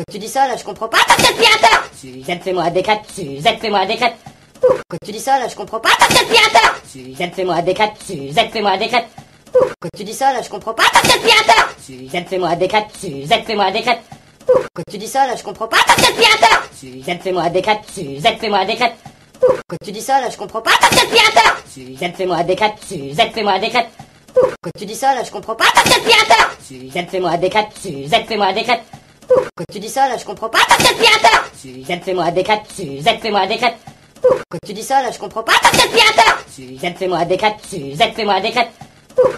Quand tu dis ça, là, je comprends pas ton aspirateur. Suzanne, fais-moi un D4. Suzanne, fais-moi un D4. Quand tu dis ça, là, je comprends pas ton aspirateur. Suzanne, fais-moi un D4. Suzanne, fais-moi un D4. Quand tu dis ça, là, je comprends pas ton aspirateur. Suzanne, fais-moi un D4. Suzanne, fais-moi un D4. Quand tu dis ça, là, je comprends pas ton aspirateur. Suzanne, fais-moi un D4. Suzanne, fais-moi un D4. Quand tu dis ça, là, je comprends pas ton aspirateur. Suzanne, fais-moi un D4. Suzanne, fais-moi un D4. Quand tu dis ça, là, je comprends pas ton aspirateur. Suzanne, fais-moi un D4. Suzanne, fais-moi un D4. Quand tu dis ça, là, je comprends pas ton aspirateur. Suzanne, fais-moi un D4. Suzanne, fais-moi un D4. Quand tu dis ça, là, je comprends pas ton aspirateur. Suzanne, fais-moi un D4. Suzanne, fais-moi un D4.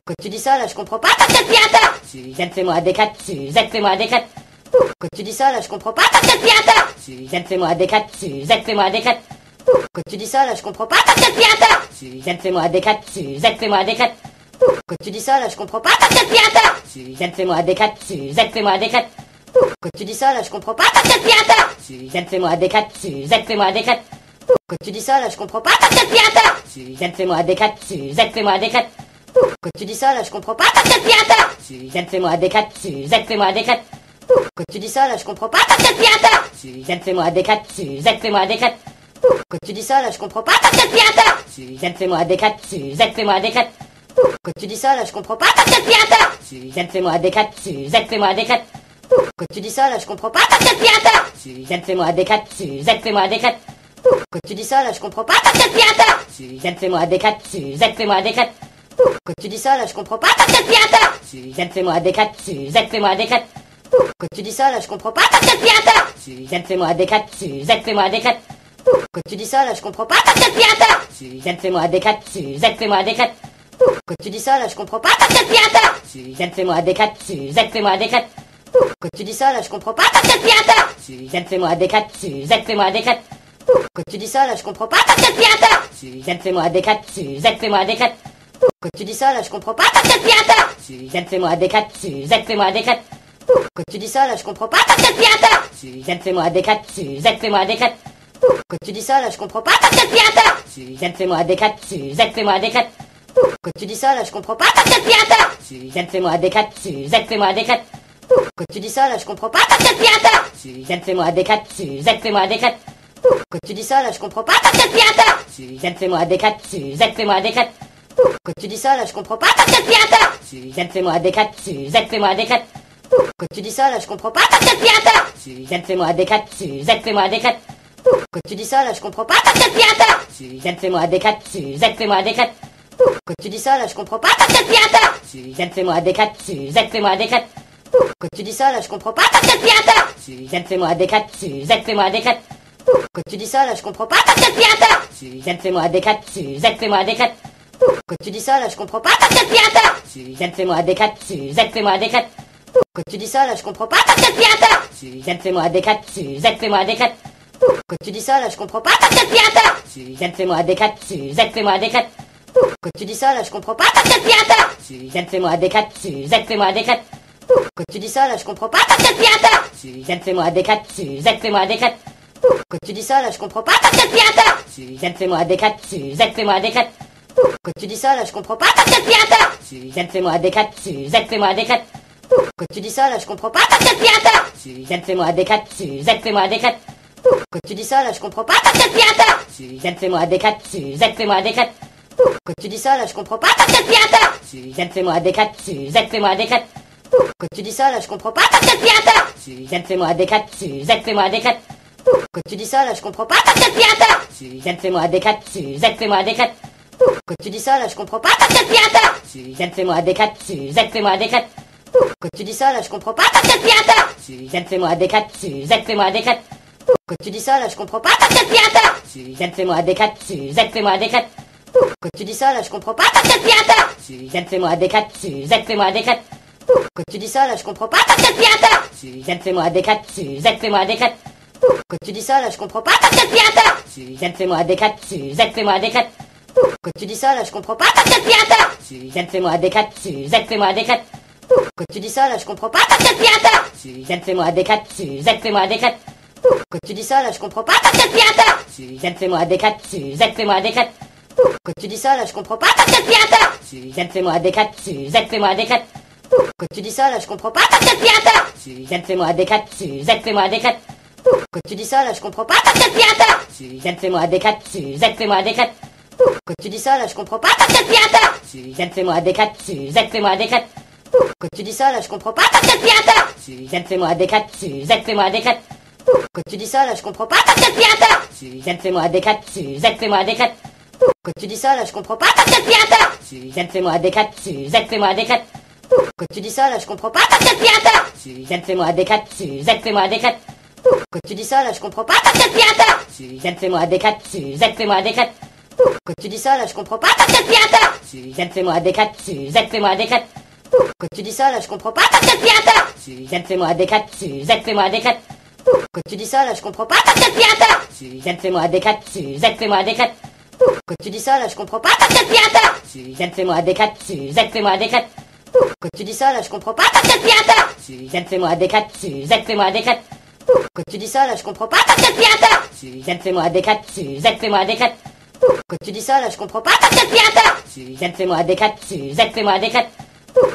Quand tu dis ça, là, je comprends pas ton aspirateur. Suzanne, fais-moi un D4. Suzanne, fais-moi un D4. Quand tu dis ça, là, je comprends pas ton aspirateur. Suzanne, fais-moi un D4. Suzanne, fais-moi un D4. Quand tu dis ça, là, je comprends pas ton aspirateur. Suzanne, fais-moi un D4. Suzanne, fais-moi un D4. Quand tu dis ça, là, je comprends pas ton aspirateur. Suzanne, fais-moi un D4. Suzanne, fais-moi un D4. Quand tu dis ça, là, je comprends pas ton aspirateur. Suzanne, fais-moi un D4. Suzanne, fais-moi un D4. Quand tu dis ça, là, je comprends pas ton aspirateur. Suzanne, fais-moi un D4. Suzanne, fais-moi un D4. Quand tu dis ça, là, je comprends pas ton aspirateur. Suzanne, fais-moi un D4. Suzanne, fais-moi un D4. Quand tu dis ça, là, je comprends pas ton aspirateur. Suzanne, fais-moi un D4. Suzanne, fais-moi un D4. Quand tu dis ça, là, je comprends pas ton aspirateur. Suzanne, fais-moi un D4. Suzanne, fais-moi un D4. Quand tu dis ça, là, je comprends pas ton aspirateur. Suzanne, fais-moi un D4. Suzanne, fais-moi un D4. Quand tu dis ça, là, je comprends pas ton aspirateur. Suzanne, fais-moi un D4. Suzanne, fais-moi un D4. Quand tu dis ça, là, je comprends pas ton aspirateur. Suzanne, fais-moi un D4. Suzanne, fais-moi un D4. Quand tu dis ça, là, je comprends pas ton aspirateur. Suzanne, fais-moi un D4. Suzanne, fais-moi un D4. Quand tu dis ça, là, je comprends pas ton aspirateur. Suzanne, fais-moi un D4. Suzanne, fais-moi un D4. Quand tu dis ça, là, je comprends pas ton aspirateur. Suzanne, fais-moi un D4. Suzanne, fais-moi un D4. Quand tu dis ça, là, je comprends pas ton aspirateur. Suzanne, fais-moi un D4. Suzanne, fais-moi un D4. Quand tu dis ça, là, je comprends pas ton aspirateur. Suzanne, fais-moi un D4. Suzanne, fais-moi un D4. Quand tu dis ça, là, je comprends pas ton aspirateur. Suzanne, fais-moi un D4. Suzanne, fais-moi un D4. Quand tu dis ça, là, je comprends pas ton aspirateur. Suzanne, fais-moi un D4. Suzanne, fais-moi un D4. Quand tu dis ça, là, je comprends pas ton aspirateur. Suzanne, fais-moi un D4. Suzanne, fais-moi un D4. Quand tu dis ça, là, je comprends pas ton aspirateur. Suzanne, fais-moi un D4. Suzanne, fais-moi un D4. Quand tu dis ça, là, je comprends pas ton aspirateur. Suzanne, fais-moi un D4. Suzanne, fais-moi un D4. Quand tu dis ça, là, je comprends pas ton aspirateur. Suzanne, fais-moi un D4. Suzanne, fais-moi un D4. Quand tu dis ça, là, je comprends pas ton aspirateur. Suzanne, fais-moi un D4. Suzanne, fais-moi un D4. Quand tu dis ça, là, je comprends pas ton aspirateur. Suzanne, fais-moi un D4. Suzanne, fais-moi un D4. Quand tu dis ça, là, je comprends pas ton aspirateur. Suzanne, fais-moi un D4. Suzanne, fais-moi un D4. Quand tu dis ça, là, je comprends pas ton aspirateur. Suzanne, fais-moi un D4. Suzanne, fais-moi un D4. Quand tu dis ça, là, je comprends pas ton aspirateur. Suzanne, fais-moi un D4. Suzanne, fais-moi un D4. Quand tu dis ça, là, je comprends pas ton aspirateur. Suzanne, fais-moi un D4. Suzanne, fais-moi un D4. Quand tu dis ça, là, je comprends pas ton aspirateur. Suzanne, fais-moi un D4. Suzanne, fais-moi un D4. Quand tu dis ça, là, je comprends pas ton aspirateur. Suzanne, fais-moi un D4. Suzanne, fais-moi un D4. Quand tu dis ça, là, je comprends pas ton aspirateur. Suzanne, fais-moi un D4. Suzanne, fais-moi un D4. Quand tu dis ça, là, je comprends pas ton aspirateur. Suzanne, fais-moi un D4. Suzanne, fais-moi un D4. Quand tu dis ça, là, je comprends pas ton aspirateur. Suzanne, fais-moi un D4. Suzanne, fais-moi un D4. Quand tu dis ça, là, je comprends pas ton aspirateur. Suzanne, fais-moi un D4. Suzanne, fais-moi un D4. Quand tu dis ça, là, je comprends pas ton aspirateur. Suzanne, fais-moi un D4. Suzanne, fais-moi un D4. Quand tu dis ça, là, je comprends pas ton aspirateur. Suzanne, fais-moi un D4. Suzanne, fais-moi un D4. Quand tu dis ça, là, je comprends pas ton aspirateur. Suzanne, fais-moi un D4. Suzanne, fais-moi un D4. Quand tu dis ça, là, je comprends pas ton aspirateur. Suzanne, fais-moi un D4. Suzanne, fais-moi un D4. Quand tu dis ça, là, je comprends pas ton aspirateur. Suzanne, fais-moi un D4. Suzanne, fais-moi un D4. Quand tu dis ça, là, je comprends pas ton aspirateur. Suzanne, fais-moi un D4. Suzanne, fais-moi un D4. Quand tu dis ça, là, je comprends pas ton aspirateur. Suzanne, fais-moi un D4. Suzanne, fais-moi un D4. Quand tu dis ça, là, je comprends pas ton aspirateur. Suzanne, fais-moi un D4. Suzanne, fais-moi un D4. Quand tu dis ça, là, je comprends pas ton aspirateur. Suzanne, fais-moi un D4. Suzanne, fais-moi un D4. Quand tu dis ça, là, je comprends pas ton aspirateur. Suzanne, fais-moi un D4. Suzanne, fais-moi un D4. Quand tu dis ça, là, je comprends pas ton aspirateur. Suzanne, fais-moi un D4. Suzanne, fais-moi un D4. Quand tu dis ça, là, je comprends pas ton aspirateur. Suzanne, fais-moi un D4. Suzanne, fais-moi un D4. Quand tu dis ça, là, je comprends pas ton aspirateur. Suzanne, fais-moi un D4. Suzanne, fais-moi un D4. Quand tu dis ça, là, je comprends pas ton aspirateur. Suzanne, fais-moi un D4. Suzanne, fais-moi un D4. Quand tu dis ça, là, je comprends pas ton aspirateur. Suzanne, fais-moi un D4. Suzanne, fais-moi un D4. Quand tu dis ça, là, je comprends pas ton aspirateur. Suzanne, fais-moi un D4. Suzanne, fais-moi un D4. Quand tu dis ça, là, je comprends pas ton aspirateur. Suzanne, fais-moi un D4. Suzanne, fais-moi un D4. Quand tu dis ça, là, je comprends pas ton aspirateur. Suzanne, fais-moi un D4. Suzanne, fais-moi un D4. Quand tu dis ça, là, je comprends pas ton aspirateur. Suzanne, fais-moi un D4. Suzanne, fais-moi un D4. Quand tu dis ça, là, je comprends pas ton aspirateur. Suzanne, fais-moi un D4. Suzanne, fais-moi un D4. Quand tu dis ça, là, je comprends pas ton aspirateur. Suzanne, fais-moi un D4. Suzanne, fais-moi un D4. Quand tu dis ça, là, je comprends pas ton aspirateur. Suzanne, fais-moi un D4. Suzanne, fais-moi un D4. Quand tu dis ça, là, je comprends pas ton aspirateur. Suzanne, fais-moi un D4. Suzanne, fais-moi un D4. Quand tu dis ça, là, je comprends pas ton aspirateur. Suzanne, fais-moi un D4. Suzanne, fais-moi un D4. Quand tu dis ça, là, je comprends pas ton aspirateur. Suzanne, fais-moi un D4. Suzanne, fais-moi un D4. Quand tu dis ça, là, je comprends pas ton aspirateur. Suzanne, fais-moi un D4. Suzanne, fais-moi un D4. Quand tu dis ça, là, je comprends pas ton aspirateur. Suzanne, fais-moi un D4. Suzanne, fais-moi un D4. Quand tu dis ça, là, je comprends pas ton aspirateur. Suzanne, fais-moi un D4. Suzanne, fais-moi un D4. Quand tu dis ça, là, je comprends pas ton aspirateur. Suzanne, fais-moi un D4. Suzanne, fais-moi un D4. Quand tu dis ça, là, je comprends pas ton aspirateur. Suzanne, fais-moi un D4. Suzanne, fais-moi un D4. Quand tu dis ça, là, je comprends pas ton aspirateur. Suzanne, fais-moi un D4. Suzanne, fais-moi un D4.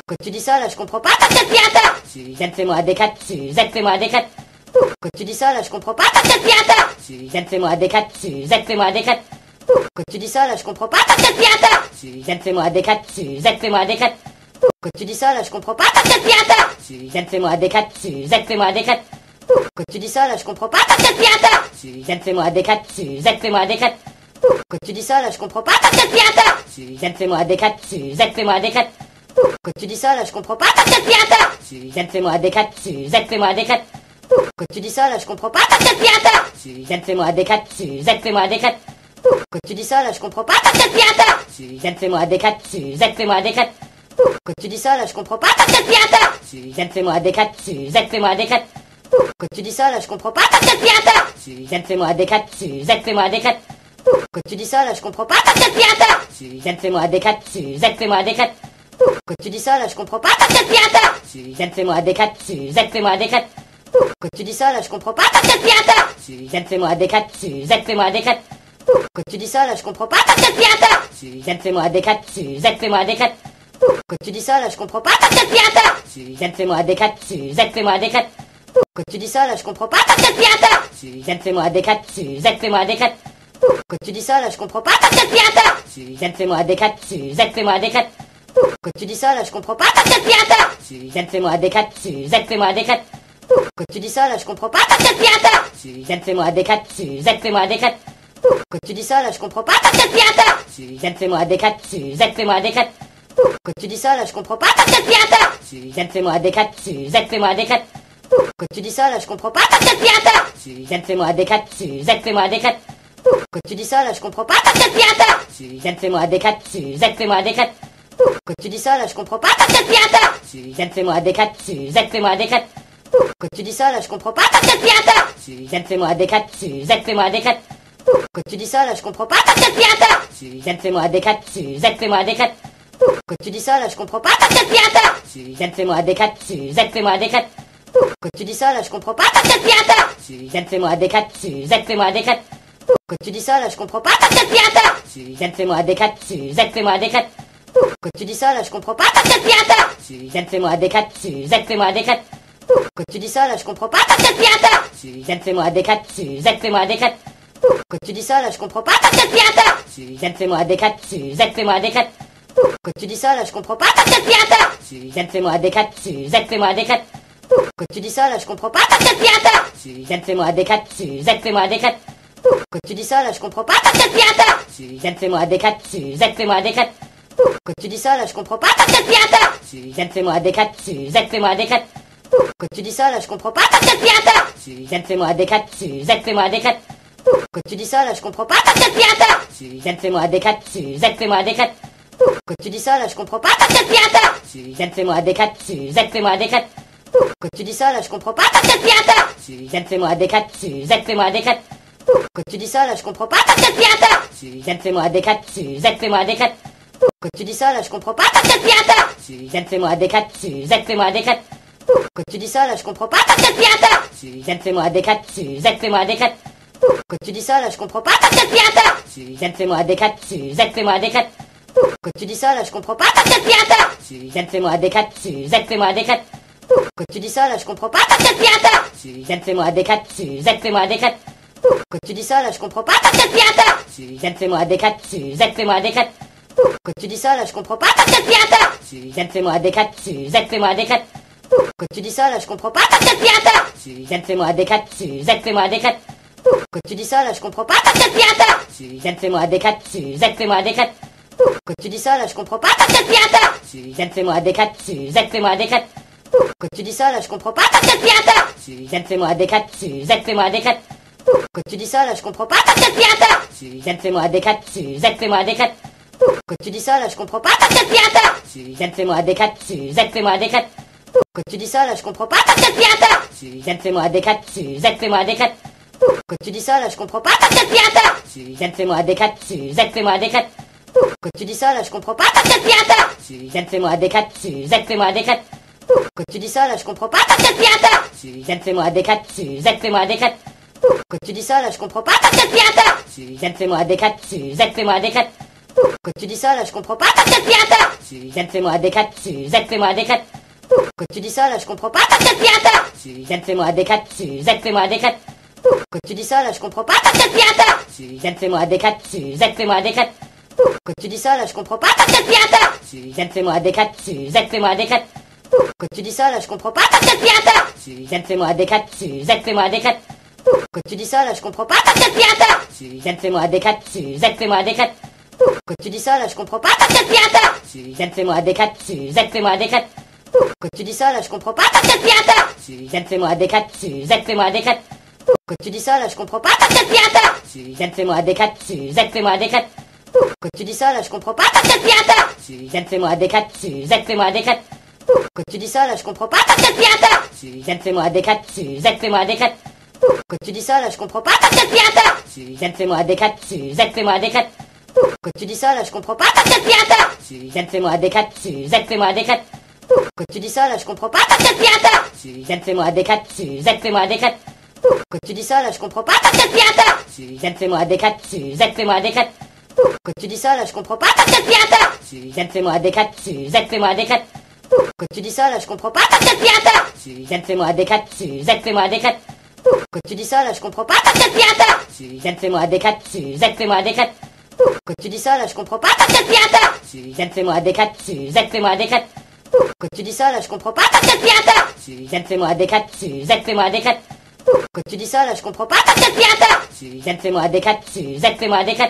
Quand tu dis ça, là, je comprends pas ton aspirateur. Suzanne, fais-moi un D4. Suzanne, fais-moi un D4. Quand tu dis ça, là, je comprends pas ton aspirateur. Suzanne, fais-moi un D4. Suzanne, fais-moi un D4. Quand tu dis ça, là, je comprends pas ton aspirateur. Suzanne, fais-moi un D4. Suzanne, fais-moi un D4. Quand tu dis ça, là, je comprends pas ton aspirateur. Suzanne, fais-moi un D4. Suzanne, fais-moi un D4. Quand tu dis ça, là, je comprends pas ton aspirateur. Suzanne, fais-moi un D4. Suzanne, fais-moi un D4. Quand tu dis ça, là, je comprends pas ton aspirateur. Suzanne, fais-moi un D4. Suzanne, fais-moi un D4. Quand tu dis ça, là, je comprends pas ton aspirateur. Suzanne, fais-moi un D4. Suzanne, fais-moi un D4. Quand tu dis ça, là, je comprends pas ton aspirateur. Suzanne, fais-moi un D4. Suzanne, fais-moi un D4. Quand tu dis ça, là, je comprends pas ton aspirateur. Suzanne, fais-moi un D4. Suzanne, fais-moi un D4. Quand tu dis ça, là, je comprends pas ton aspirateur. Suzanne, fais-moi un D4. Suzanne, fais-moi un D4. Quand tu dis ça, là, je comprends pas ton aspirateur. Suzanne, fais-moi un D4. Suzanne, fais-moi un D4. Quand tu dis ça, là, je comprends pas ton aspirateur. Suzanne, fais-moi un D4. Suzanne, fais-moi un D4. Quand tu dis ça, là, je comprends pas ton aspirateur. Suzanne, fais-moi un D4. Suzanne, fais-moi un D4. Quand tu dis ça, là, je comprends pas ton aspirateur. Suzanne, fais-moi un D4. Suzanne, fais-moi un D4. Quand tu dis ça, là, je comprends pas ton aspirateur. Suzanne, fais-moi un D4. Suzanne, fais-moi un D4. Quand tu dis ça, là, je comprends pas ton aspirateur. Suzanne, fais-moi un D4. Suzanne, fais-moi un D4. Quand tu dis ça, là, je comprends pas ton aspirateur. Suzanne, fais-moi un D4. Suzanne, fais-moi un D4. Quand tu dis ça, là, je comprends pas ton aspirateur. Suzanne, fais-moi un D4. Suzanne, fais-moi un D4. Quand tu dis ça, là, je comprends pas ton aspirateur. Suzanne, fais-moi un D4. Suzanne, fais-moi un D4. Quand tu dis ça, là, je comprends pas ton aspirateur. Suzanne, fais-moi un D4. Suzanne, fais-moi un D4. Quand tu dis ça, là, je comprends pas ton aspirateur. Suzanne, fais-moi un D4. Suzanne, fais-moi un D4. Quand tu dis ça, là, je comprends pas ton aspirateur. Suzanne, fais-moi un D4. Suzanne, fais-moi un D4. Quand tu dis ça, là, je comprends pas ton aspirateur. Suzanne, fais-moi un D4. Suzanne, fais-moi un D4. Quand tu dis ça, là, je comprends pas ton aspirateur. Suzanne, fais-moi un D4. Suzanne, fais-moi un D4. Quand tu dis ça, là, je comprends pas ton aspirateur. Suzanne, fais-moi un D4. Suzanne, fais-moi un D4. Quand tu dis ça, là, je comprends pas ton aspirateur. Suzanne, fais-moi un D4. Suzanne, fais-moi un D4. Quand tu dis ça, là, je comprends pas ton aspirateur. Suzanne, fais-moi un D4. Suzanne, fais-moi un D4. Quand tu dis ça, là, je comprends pas ton aspirateur. Suzanne, fais-moi un D4. Suzanne, fais-moi un D4. Quand tu dis ça, là, je comprends pas ton aspirateur. Suzanne, fais-moi un D4. Suzanne, fais-moi un D4. Quand tu dis ça, là, je comprends pas ton aspirateur. Suzanne, fais-moi un D4. Suzanne, fais-moi un D4. Quand tu dis ça, là, je comprends pas ton aspirateur. Suzanne, fais-moi un D4. Suzanne, fais-moi un D4. Quand tu dis ça, là, je comprends pas ton aspirateur. Suzanne, fais-moi un D4. Suzanne, fais-moi un D4. Quand tu dis ça, là, je comprends pas ton aspirateur. Suzanne, fais-moi un D4. Suzanne, fais-moi un D4. Quand tu dis ça, là, je comprends pas ton aspirateur. Suzanne, fais-moi un D4. Suzanne, fais-moi un D4. Quand tu dis ça, là, je comprends pas ton aspirateur. Suzanne, fais-moi un D4. Suzanne, fais-moi un D4. Quand tu dis ça, là, je comprends pas ton aspirateur. Suzanne, fais-moi un D4. Suzanne, fais-moi un D4. Quand tu dis ça, là, je comprends pas ton aspirateur. Suzanne, fais-moi un D4. Suzanne, fais-moi un D4. Quand tu dis ça, là, je comprends pas ton aspirateur. Suzanne, fais-moi un D4. Suzanne, fais-moi un D4. Quand tu dis ça, là, je comprends pas ton aspirateur. Suzanne, fais-moi un D4. Suzanne, fais-moi un D4. Quand tu dis ça, là, je comprends pas ton aspirateur. Suzanne, fais-moi un D4. Suzanne, fais-moi un D4. Quand tu dis ça, là, je comprends pas ton aspirateur. Suzanne, fais-moi un D4. Suzanne, fais-moi un D4. Quand tu dis ça, là, je comprends pas ton aspirateur. Suzanne, fais-moi un D4. Suzanne, fais-moi un D4. Quand tu dis ça, là, je comprends pas ton aspirateur. Suzanne, fais-moi un D4. Suzanne, fais-moi un D4. Quand tu dis ça, là, je comprends pas ton aspirateur. Suzanne, fais-moi un D4. Suzanne, fais-moi un D4. Quand tu dis ça, là, je comprends pas ton aspirateur. Suzanne, fais-moi un D4. Suzanne, fais-moi un D4. Quand tu dis ça, là, je comprends pas ton aspirateur. Suzanne, fais-moi un D4. Suzanne, fais-moi un D4. Quand tu dis ça, là, je comprends pas t'aspirateur. Suzanne, fais-moi un D4. Suzanne, fais-moi un D4. Quand tu dis ça, là, je comprends pas t'aspirateur. Suzanne, fais-moi un D4. Suzanne, fais-moi un D4. Quand tu dis ça, là, je comprends pas t'aspirateur. Suzanne, fais-moi un D4. Suzanne, fais-moi un D4. Quand tu dis ça, là, je comprends pas t'aspirateur. Suzanne, fais-moi un D4. Suzanne, fais-moi un D4. Quand tu dis ça, là, je comprends pas t'aspirateur. Suzanne, fais-moi un D4. Suzanne, fais-moi un D4. Quand tu dis ça, là, je comprends pas t'aspirateur. Suzanne, fais-moi un D4. Suzanne, fais-moi un D4. Quand tu dis ça, là, je comprends pas t'aspirateur. Suzanne, fais-moi un D4. Suzanne, fais-moi un D4. Quand tu dis ça, là, je comprends pas t'aspirateur. Suzanne, fais-moi un D4. Suzanne, fais-moi un D4. Quand tu dis ça, là, je comprends pas t'aspirateur. Suzanne, fais-moi un D4. Suzanne, fais-moi un D4. Quand tu dis ça, là, je comprends pas t'aspirateur. Suzanne, fais-moi un D4. Suzanne, fais-moi un D4. Quand tu dis ça, là, je comprends pas t'aspirateur. Suzanne, fais-moi un D4. Suzanne, fais-moi un D4. Quand tu dis ça, là, je comprends pas t'aspirateur. Suzanne, fais-moi un D4. Suzanne, fais-moi un D4. Quand tu dis ça, là, je comprends pas t'aspirateur. Suzanne, fais-moi un D4. Suzanne, fais-moi un D4. Quand tu dis ça, là, je comprends pas t'aspirateur. Suzanne, fais-moi un D4. Suzanne, fais-moi un D4. Quand tu dis ça, là, je comprends pas t'aspirateur. Suzanne, fais-moi un D4. Suzanne, fais-moi un D4. Quand tu dis ça, là, je comprends pas t'aspirateur. Suzanne, fais-moi un D4. Suzanne, fais-moi un D4. Quand tu dis ça, là, je comprends pas t'aspirateur. Suzanne, fais-moi un D4. Suzanne, fais-moi un D4. Quand tu dis ça, là, je comprends pas t'aspirateur. Suzanne, fais-moi un D4. Suzanne, fais-moi un D4. Quand tu dis ça, là, je comprends pas t'aspirateur. Suzanne, fais-moi un D4. Suzanne, fais-moi un D4. Quand tu dis ça, là, je comprends pas t'aspirateur. Suzanne, fais-moi un D4. Suzanne, fais-moi un D4. Quand tu dis ça, là, je comprends pas t'aspirateur. Suzanne, fais-moi un D4. Suzanne, fais-moi un D4. Quand tu dis ça, là, je comprends pas t'aspirateur. Suzanne, fais-moi un D4. Suzanne, fais-moi un D4. Quand tu dis ça, là, je comprends pas t'aspirateur. Suzanne, fais-moi un D4. Suzanne, fais-moi un D4. Quand tu dis ça, là, je comprends pas t'aspirateur. Suzanne, fais-moi un D4. Suzanne, fais-moi un D4. Quand tu dis ça, là, je comprends pas t'aspirateur. Suzanne, fais-moi un D4. Suzanne, fais-moi un D4. Quand tu dis ça, là, je comprends pas t'aspirateur. Suzanne, fais-moi un D4. Suzanne, fais-moi un D4. Quand tu dis ça, là, je comprends pas t'aspirateur. Suzanne, fais-moi un D4. Suzanne, fais-moi un D4. Quand tu dis ça, là, je comprends pas t'aspirateur. Suzanne, fais-moi un D4. Suzanne, fais-moi un D4. Quand tu dis ça, là, je comprends pas t'aspirateur. Suzanne, fais-moi un D4. Suzanne, fais-moi un D4. Quand tu dis ça, là, je comprends pas t'aspirateur. Suzanne, fais-moi un D4. Suzanne, fais-moi un D4. Quand tu dis ça, là, je comprends pas t'aspirateur. Suzanne, fais-moi un D4. Suzanne, fais-moi un D4. Quand tu dis ça, là, je comprends pas t'aspirateur. Suzanne, fais-moi un D4. Suzanne, fais-moi un D4. Quand tu dis ça, là, je comprends pas t'aspirateur. Suzanne, fais-moi un D4. Suzanne, fais-moi un D4. Quand tu dis ça, là, je comprends pas t'aspirateur. Suzanne, fais-moi un D4. Suzanne, fais-moi un D4. Quand tu dis ça, là, je comprends pas t'aspirateur. Suzanne, fais-moi un D4. Suzanne, fais-moi un D4. Quand tu dis ça, là, je comprends pas t'aspirateur. Suzanne, fais-moi un D4. Suzanne, fais-moi un D4. Quand tu dis ça, là, je comprends pas t'aspirateur. Suzanne, fais-moi un D4. Suzanne, fais-moi un D4.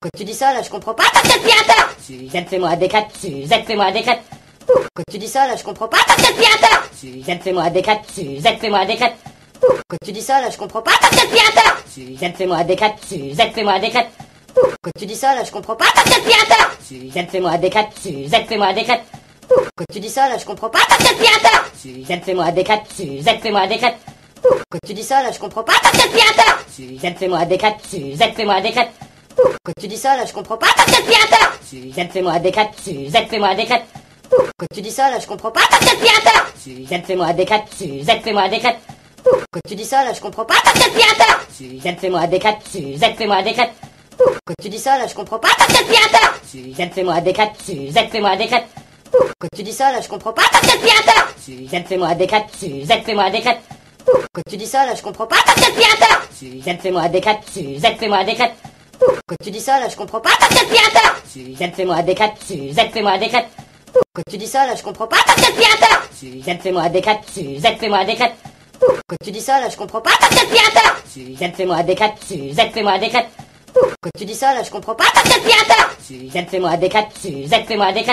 Quand tu dis ça, là, je comprends pas t'aspirateur. Suzanne, fais-moi un D4. Suzanne, fais-moi un D4. Quand tu dis ça, là, je comprends pas t'aspirateur. Suzanne, fais-moi un D4. Suzanne, fais-moi un D4. Quand tu dis ça, là, je comprends pas t'aspirateur. Suzanne, fais-moi un D4. Suzanne, fais-moi un D4. Quand tu dis ça, là, je comprends pas t'aspirateur. Suzanne, fais-moi un D4. Suzanne, fais-moi un D4. Quand tu dis ça, là, je comprends pas t'aspirateur. Suzanne, fais-moi un D4. Suzanne, fais-moi un D4. Quand tu dis ça, là, je comprends pas t'aspirateur. Suzanne, fais-moi un D4. Suzanne, fais-moi un D4. Quand tu dis ça, là, je comprends pas t'aspirateur. Suzanne, fais-moi un D4. Suzanne, fais-moi un D4. Quand tu dis ça, là, je comprends pas t'aspirateur. Suzanne, fais-moi un D4. Suzanne, fais-moi un D4. Quand tu dis ça, là, je comprends pas t'aspirateur. Suzanne, fais-moi un D4. Suzanne, fais-moi un D4. Quand tu dis ça, là, je comprends pas t'aspirateur. Suzanne, fais-moi un D4. Suzanne, fais-moi un D4. Quand tu dis ça, là, je comprends pas t'aspirateur. Suzanne, fais-moi un D4. Suzanne, fais-moi un D4. Quand tu dis ça, là, je comprends pas t'aspirateur. Suzanne, fais-moi un D4. Suzanne, fais-moi un D4. Quand tu dis ça, là, je comprends pas t'aspirateur. Suzanne, fais-moi un D4. Suzanne, fais-moi un D4. Quand tu dis ça, là, je comprends pas t'aspirateur. Suzanne, fais-moi un D4. Suzanne, fais-moi un D4. Quand tu dis ça, là, je comprends pas t'aspirateur. Suzanne, fais-moi un D4. Suzanne, fais-moi un D4.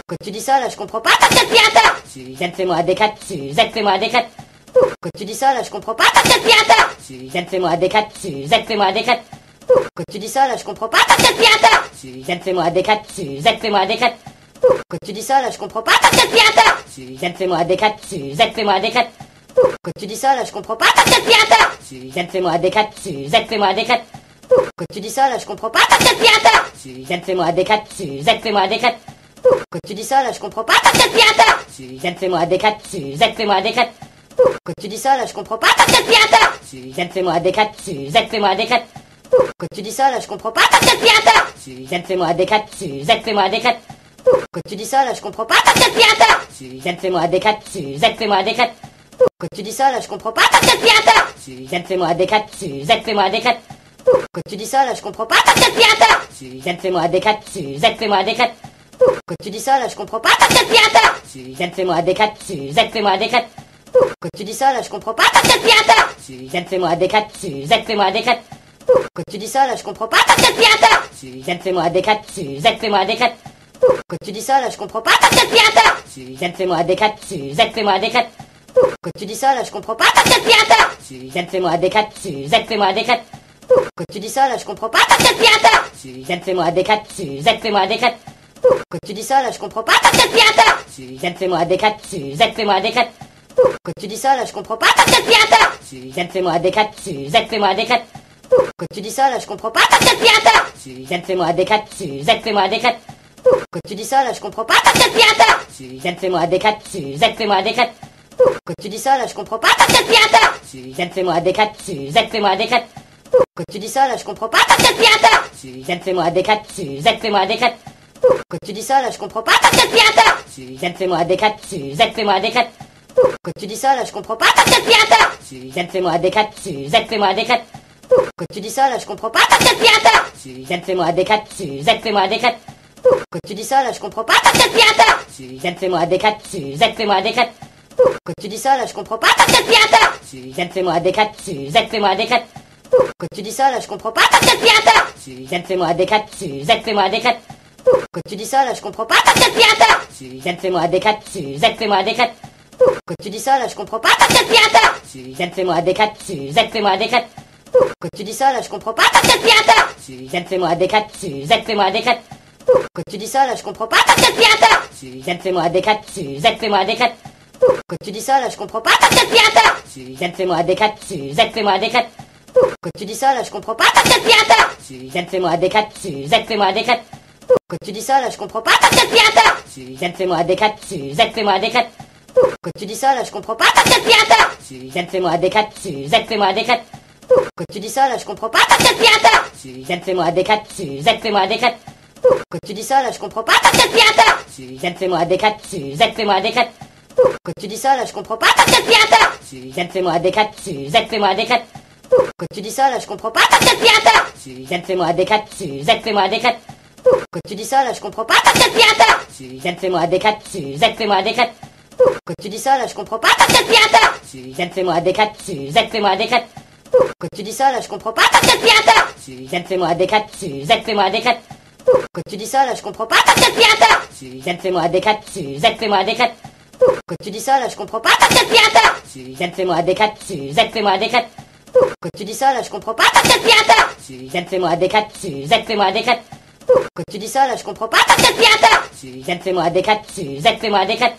Quand tu dis ça, là, je comprends pas t'aspirateur. Suzanne, fais-moi un D4. Suzanne, fais-moi un D4. Quand tu dis ça, là, je comprends pas t'aspirateur. Suzanne, fais-moi un D4. Suzanne, fais-moi un D4. Quand tu dis ça, là, je comprends pas t'aspirateur. Suzanne, fais-moi un D4. Suzanne, fais-moi un D4. Quand tu dis ça, là, je comprends pas t'aspirateur. Suzanne, fais-moi un D4. Suzanne, fais-moi un D4. Quand tu dis ça, là, je comprends pas t'aspirateur. Suzanne, fais-moi un D4. Suzanne, fais-moi un D4. Quand tu dis ça, là, je comprends pas t'aspirateur. Suzanne, fais-moi un D4. Suzanne, fais-moi un D4. Quand tu dis ça, là, je comprends pas t'aspirateur. Suzanne, fais-moi un D4. Suzanne, fais-moi un D4. Quand tu dis ça, là, je comprends pas t'aspirateur. Suzanne, fais-moi un D4. Suzanne, fais-moi un D4. Quand tu dis ça, là, je comprends pas t'aspirateur. Suzanne, fais-moi des quatre. Suzanne, fais-moi des quatre. Quand tu dis ça, là, je comprends pas t'aspirateur. Suzanne, fais-moi des quatre. Suzanne, fais-moi des quatre. Quand tu dis ça, là, je comprends pas t'aspirateur. Suzanne, fais-moi des quatre. Suzanne, fais-moi des quatre. Quand tu dis ça, là, je comprends pas t'aspirateur. Suzanne, fais-moi des quatre. Suzanne, fais-moi des quatre. Quand tu dis ça, là, je comprends pas t'aspirateur. Suzanne, fais-moi des quatre. Suzanne, fais-moi des quatre. Quand tu dis ça, là, je comprends pas t'aspirateur. Suzanne, fais-moi des quatre. Suzanne, fais-moi des quatre. Quand tu dis ça, là, je comprends pas t'aspirateur. Suzanne, fais-moi des quatre. Suzanne, fais-moi des quatre. Quand tu dis ça, là, je comprends pas t'aspirateur. Suzanne, fais-moi des quatre. Suzanne, fais-moi des quatre. Quand tu dis ça, là, je comprends pas t'aspirateur. Suzanne, fais-moi des quatre. Suzanne, fais-moi des quatre. Quand tu dis ça, là, je comprends pas t'aspirateur. Suzanne, fais-moi des quatre. Suzanne, fais-moi des quatre. Quand tu dis ça, là, je comprends pas t'aspirateur. Suzanne, fais-moi des quatre. Suzanne, fais-moi des quatre. Quand tu dis ça, là, je comprends pas t'aspirateur. Suzanne, fais-moi des quatre. Suzanne, fais-moi des quatre. Quand tu dis ça, là, je comprends pas t'aspirateur. Suzanne, fais-moi des quatre. Suzanne, fais-moi des quatre. Quand tu dis ça, là, je comprends pas t'aspirateur. Suzanne, fais-moi des quatre. Suzanne, fais-moi des quatre. Quand tu dis ça, là, je comprends pas t'aspirateur. Suzanne, fais-moi des quatre. Suzanne, fais-moi des quatre. Quand tu dis ça, là, je comprends pas t'aspirateur. Suzanne, fais-moi des quatre. Suzanne, fais-moi des quatre. Quand tu dis ça, là, je comprends pas t'aspirateur. Suzanne, fais-moi des quatre. Suzanne, fais-moi des quatre. Quand tu dis ça, là, je comprends pas t'aspirateur. Suzanne, fais-moi des quatre. Suzanne, fais-moi des quatre. Quand tu dis ça, là, je comprends pas t'aspirateur. Suzanne, fais-moi des quatre. Suzanne, fais-moi des quatre. Quand tu dis ça, là, je comprends pas t'aspirateur. Suzanne, fais-moi des quatre. Suzanne, fais-moi des quatre. Quand tu dis ça, là, je comprends pas t'aspirateur. Suzanne, fais-moi des quatre. Suzanne, fais-moi des quatre. Quand tu dis ça, là, je comprends pas t'aspirateur. Suzanne, fais-moi des quatre. Suzanne, fais-moi des quatre. Quand tu dis ça, là, je comprends pas t'aspirateur. Suzanne, fais-moi des quatre. Suzanne, fais-moi des quatre. Quand tu dis ça, là, je comprends pas t'aspirateur. Suzanne, fais-moi des quatre. Suzanne, fais-moi des quatre. Quand tu dis ça, là, je comprends pas t'aspirateur. Suzanne, fais-moi des quatre. Suzanne, fais-moi des quatre. Quand tu dis ça, là, je comprends pas t'aspirateur. Suzanne, fais-moi des quatre. Suzanne, fais-moi des quatre. Quand tu dis ça, là, je comprends pas t'aspirateur. Suzanne, fais-moi des quatre. Suzanne, fais-moi des quatre. Quand tu dis ça, là, je comprends pas t'aspirateur. Suzanne, fais-moi des quatre. Suzanne, fais-moi des quatre. Quand tu dis ça, là, je comprends pas t'aspirateur. Suzanne, fais-moi des quatre. Suzanne, fais-moi des quatre. Quand tu dis ça, là, je comprends pas t'aspirateur. Suzanne, fais-moi des quatre. Suzanne, fais-moi des quatre. Quand tu dis ça, là, je comprends pas t'aspirateur. Suzanne, fais-moi des quatre. Suzanne, fais-moi des quatre. Quand tu dis ça, là, je comprends pas t'aspirateur. Suzanne, fais-moi des quatre. Suzanne, fais-moi des quatre. Quand tu dis ça, là, je comprends pas t'aspirateur. Suzanne, fais-moi des quatre. Suzanne, fais-moi des quatre. Quand tu dis ça, là, je comprends pas t'aspirateur. Suzanne, fais-moi des quatre. Suzanne, fais-moi des quatre. Quand tu dis ça, là, je comprends pas t'aspirateur. Suzanne, fais-moi des quatre. Suzanne, fais-moi des quatre. Quand tu dis ça, là, je comprends pas t'aspirateur. Suzanne, fais-moi des quatre. Suzanne, fais-moi des quatre. Quand tu dis ça, là, je comprends pas t'aspirateur. Suzanne, fais-moi des quatre. Suzanne, fais-moi des quatre. Quand tu dis ça, là, je comprends pas t'aspirateur. Suzanne, fais-moi des quatre. Suzanne, fais-moi des quatre. Quand tu dis ça, là, je comprends pas t'aspirateur. Suzanne, fais-moi des quatre. Suzanne, fais-moi des quatre. Quand tu dis ça, là, je comprends pas t'aspirateur. Suzanne, fais-moi des quatre. Suzanne, fais-moi des quatre. Quand tu dis ça, là, je comprends pas t'aspirateur. Suzanne, fais-moi des quatre. Suzanne, fais-moi des quatre. Quand tu dis ça, là, je comprends pas t'aspirateur. Suzanne, fais-moi des quatre. Suzanne, fais-moi des quatre.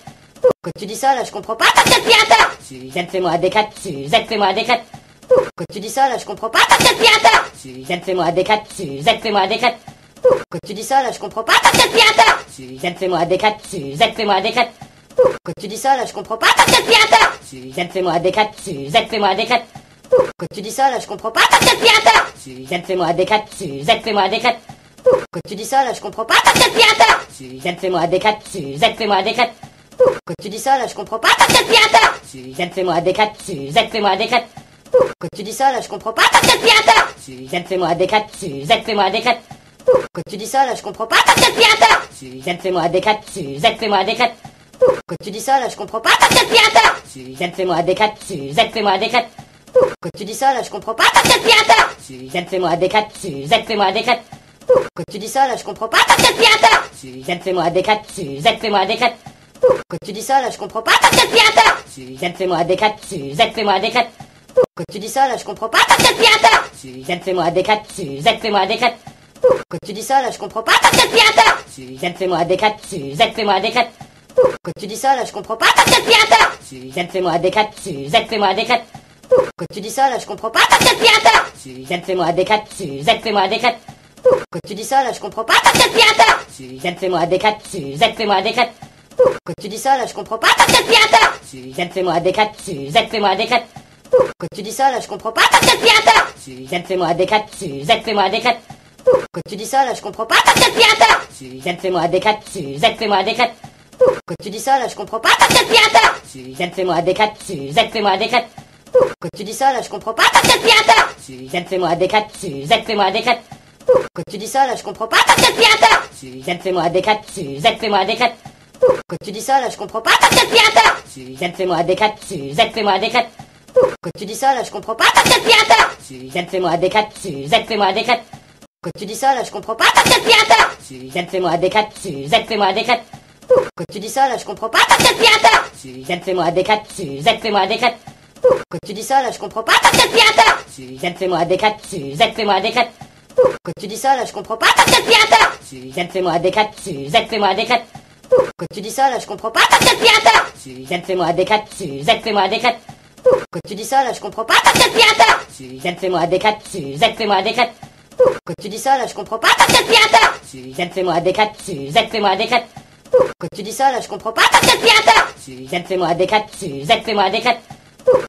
Quand tu dis ça, là, je comprends pas t'aspirateur. Suzanne, fais-moi des quatre. Suzanne, fais-moi des quatre. Quand tu dis ça, là, je comprends pas t'aspirateur. Suzanne, fais-moi des quatre. Suzanne, fais-moi des quatre. Quand tu dis ça, là, je comprends pas t'aspirateur. Suzanne, fais-moi des quatre. Suzanne, fais-moi des quatre. Quand tu dis ça, là, je comprends pas t'aspirateur. Suzanne, fais-moi des quatre. Suzanne, fais-moi des quatre. Quand tu dis ça, là, je comprends pas t'aspirateur. Suzanne, fais-moi des quatre. Suzanne, fais-moi des quatre. Quand tu dis ça, là, je comprends pas t'aspirateur. Suzanne, fais-moi des quatre. Suzanne, fais-moi des quatre. Quand tu dis ça, là, je comprends pas t'aspirateur. Suzanne, fais-moi des quatre. Suzanne, fais-moi des quatre. Quand tu dis ça, là, je comprends pas t'aspirateur. Suzanne, fais-moi des quatre. Suzanne, fais-moi des quatre. Quand tu dis ça, là, je comprends pas t'aspirateur. Suzanne, fais-moi des quatre. Suzanne, fais-moi des quatre. Quand tu dis ça, là, je comprends pas t'aspirateur. Suzanne, fais-moi des quatre. Suzanne, fais-moi des quatre. Quand tu dis ça, là, je comprends pas t'aspirateur. Suzanne, fais-moi des quatre. Suzanne, fais-moi des quatre. Quand tu dis ça, là, je comprends pas t'aspirateur. Suzanne, fais-moi des quatre. Suzanne, fais-moi des quatre. Quand tu dis ça, là, je comprends pas t'aspirateur. Suzanne, fais-moi des quatre. Suzanne, fais-moi des quatre. Quand tu dis ça, là, je comprends pas t'aspirateur. Suzanne, fais-moi des quatre. Suzanne, fais-moi des quatre. Quand tu dis ça, là, je comprends pas t'aspirateur. Suzanne, fais-moi des quatre. Suzanne, fais-moi des quatre. Quand tu dis ça, là, je comprends pas t'aspirateur. Suzanne, fais-moi des quatre. Suzanne, fais-moi des quatre. Quand tu dis ça, là, je comprends pas t'aspirateur. Suzanne, fais-moi des quatre. Suzanne, fais-moi des quatre. Quand tu dis ça, là, je comprends pas t'aspirateur. Suzanne, fais-moi des quatre. Suzanne, fais-moi des quatre. Quand tu dis ça, là, je comprends pas t'aspirateur. Suzanne, fais-moi des 4. Suzanne, fais-moi des 4. Quand tu dis ça, là, je comprends pas t'aspirateur. Suzanne, fais-moi des 4. Suzanne, fais-moi des 4. Quand tu dis ça, là, je comprends pas t'aspirateur. Suzanne, fais-moi des 4. Suzanne, fais-moi des 4. Quand tu dis ça, là, je comprends pas t'aspirateur. Suzanne, fais-moi des 4. Suzanne, fais-moi des 4. Quand tu dis ça, là, je comprends pas t'aspirateur. Suzanne, fais-moi des 4. Suzanne, fais-moi des 4. Quand tu dis ça, là, je comprends pas t'aspirateur. Suzanne, fais-moi des 4. Suzanne, fais-moi des 4. Quand tu dis ça, là, je comprends pas t'aspirateur. Suzanne, fais-moi des 4. Suzanne, fais-moi des 4. Quand tu dis ça, là, je comprends pas t'aspirateur. Suzanne, fais-moi des 4. Suzanne, fais-moi des 4. Quand tu dis ça, là, je comprends pas t'aspirateur. Suzanne, fais-moi des 4. Suzanne, fais-moi des 4. Quand tu dis ça, là, je comprends pas t'aspirateur. Suzanne, fais-moi des 4. Suzanne, fais-moi des 4. Quand tu dis ça, là, je comprends pas t'aspirateur. Suzanne, fais-moi des 4. Suzanne, fais-moi des 4. Quand tu dis ça, là, je comprends pas t'aspirateur. Suzanne, fais-moi des 4. Suzanne, fais-moi des 4. Quand tu dis ça, là, je comprends pas t'aspirateur. Suzanne, fais-moi des 4. Suzanne, fais-moi des 4. Quand tu dis ça, là, je comprends pas t'aspirateur. Suzanne, fais-moi des 4. Suzanne, fais-moi des 4. Quand tu dis ça, là, je comprends pas t'aspirateur. Suzanne, fais-moi des 4. Suzanne, fais-moi des 4.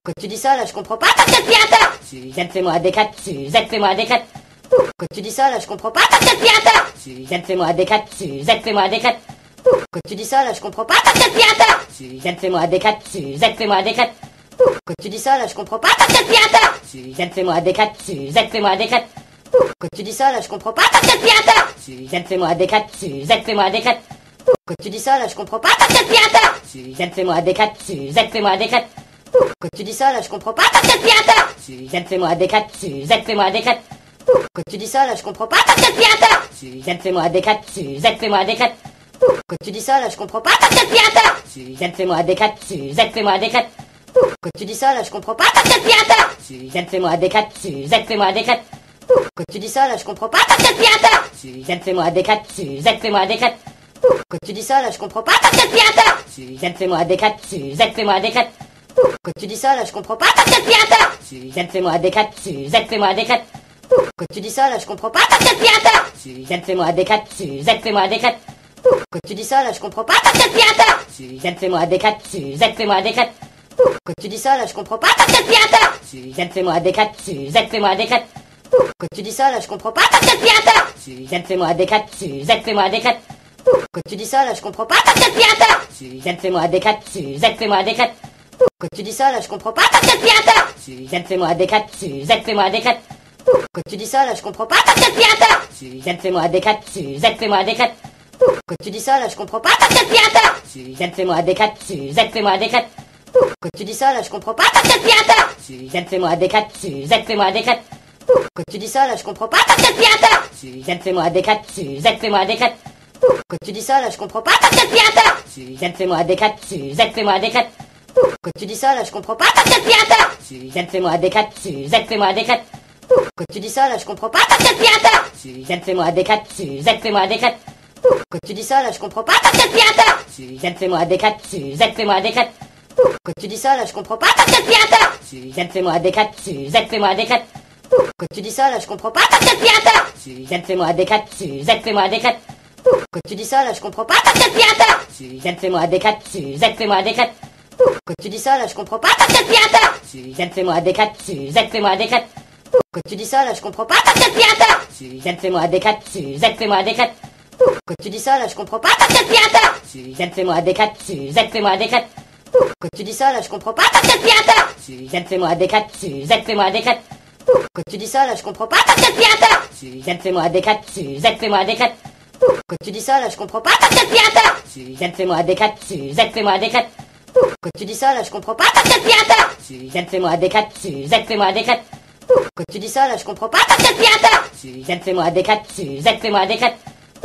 Quand tu dis ça, là, je comprends pas t'aspirateur. Suzanne, fais-moi des 4. Suzanne, fais-moi des 4. Quand tu dis ça, là, je comprends pas t'aspirateur. Suzanne, fais-moi des 4. Suzanne, fais-moi des 4. Quand tu dis ça, là, je comprends pas t'aspirateur. Suzanne, fais-moi des 4. Suzanne, fais-moi des 4. Quand tu dis ça, là, je comprends pas t'aspirateur. Suzanne, fais-moi des 4. Suzanne, fais-moi des 4. Quand tu dis ça, là, je comprends pas t'aspirateur. Suzanne, fais-moi des 4. Suzanne, fais-moi des 4. Quand tu dis ça, là, je comprends pas t'aspirateur. Suzanne, fais-moi des 4. Suzanne, fais-moi des 4. Quand tu dis ça, là, je comprends pas t'aspirateur. Suzanne, fais-moi des 4. Suzanne, fais-moi des 4. Quand tu dis ça, là, je comprends pas t'aspirateur. Suzanne, fais-moi des 4. Suzanne, fais-moi des 4. Quand tu dis ça, là, je comprends pas t'aspirateur. Suzanne, fais-moi des 4. Suzanne, fais-moi des 4. Quand tu dis ça, là, je comprends pas t'aspirateur. Suzanne, fais-moi des 4. Suzanne, fais-moi des 4. Quand tu dis ça, là, je comprends pas t'aspirateur. Suzanne, fais-moi des 4. Suzanne, fais-moi des 4. Quand tu dis ça, là, je comprends pas t'aspirateur. Suzanne, fais-moi des 4. Suzanne, fais-moi des 4. Quand tu dis ça, là, je comprends pas t'aspirateur. Suzanne, fais-moi des 4. Suzanne, fais-moi des 4. Quand tu dis ça, là, je comprends pas t'aspirateur. Suzanne, fais-moi des 4. Suzanne, fais-moi des 4. Quand tu dis ça, là, je comprends pas t'aspirateur. Suzanne, fais-moi des 4. Suzanne, fais-moi des 4. Quand tu dis ça, là, je comprends pas t'aspirateur. Suzanne, fais-moi des 4. Suzanne, fais-moi des 4. Quand tu dis ça, là, je comprends pas t'aspirateur. Suzanne, fais-moi des 4. Suzanne, fais-moi des 4. Quand tu dis ça, là, je comprends pas t'aspirateur. Suzanne, fais-moi des 4. Suzanne, fais-moi des 4. Quand tu dis ça, là, je comprends pas t'aspirateur. Suzanne, fais-moi des 4. Suzanne, fais-moi des 4. Quand tu dis ça, là, je comprends pas t'aspirateur. Suzanne, fais-moi des 4. Suzanne, fais-moi des 4. Quand tu dis ça, là, je comprends pas t'aspirateur. Suzanne, fais-moi des 4. Suzanne, fais-moi des 4. Quand tu dis ça, là, je comprends pas t'aspirateur. Suzanne, fais-moi des 4. Suzanne, fais-moi des 4. Quand tu dis ça, là, je comprends pas t'aspirateur. Suzanne, fais-moi des 4. Suzanne, fais-moi des 4. Quand tu dis ça, là, je comprends pas t'aspirateur. Suzanne, fais-moi des 4. Suzanne, fais-moi des 4. Quand tu dis ça, là, je comprends pas t'aspirateur. Suzanne, fais-moi des 4. Suzanne, fais-moi des 4. Quand tu dis ça, là, je comprends pas t'aspirateur. Suzanne, fais-moi des 4. Suzanne, fais-moi des 4. Quand tu dis ça, là, je comprends pas t'aspirateur. Suzanne, fais-moi des 4. Suzanne, fais-moi des 4. Quand tu dis ça, là, je comprends pas t'aspirateur. Suzanne, fais-moi des 4. Suzanne, fais-moi des 4. Quand tu dis ça, là, je comprends pas t'aspirateur. Suzanne, fais-moi des 4. Suzanne, fais-moi des 4. Quand tu dis ça, là, je comprends pas t'aspirateur. Suzanne, fais-moi des 4. Suzanne, fais-moi des 4. Quand tu dis ça, là, je comprends pas t'aspirateur. Suzanne, fais-moi des 4. Suzanne, fais-moi des 4. Quand tu dis ça, là, je comprends pas t'aspirateur. Suzanne, fais-moi des 4. Suzanne, fais-moi des 4. Quand tu dis ça, là, je comprends pas t'aspirateur. Suzanne, fais-moi des 4. Suzanne, fais-moi des 4. Quand tu dis ça, là, je comprends pas t'aspirateur. Suzanne, fais-moi des 4. Suzanne, fais-moi des 4. Quand tu dis ça, là, je comprends pas t'aspirateur. Suzanne, fais-moi des 4. Suzanne, fais-moi des 4. Quand tu dis ça, là, je comprends pas t'aspirateur. Suzanne, fais-moi des 4. Suzanne, fais-moi des 4. Quand tu dis ça, là, je comprends pas t'aspirateur. Suzanne, fais-moi des 4. Suzanne, fais-moi des 4. Quand tu dis ça, là, je comprends pas t'aspirateur. Suzanne, fais-moi des 4. Suzanne, fais-moi des 4.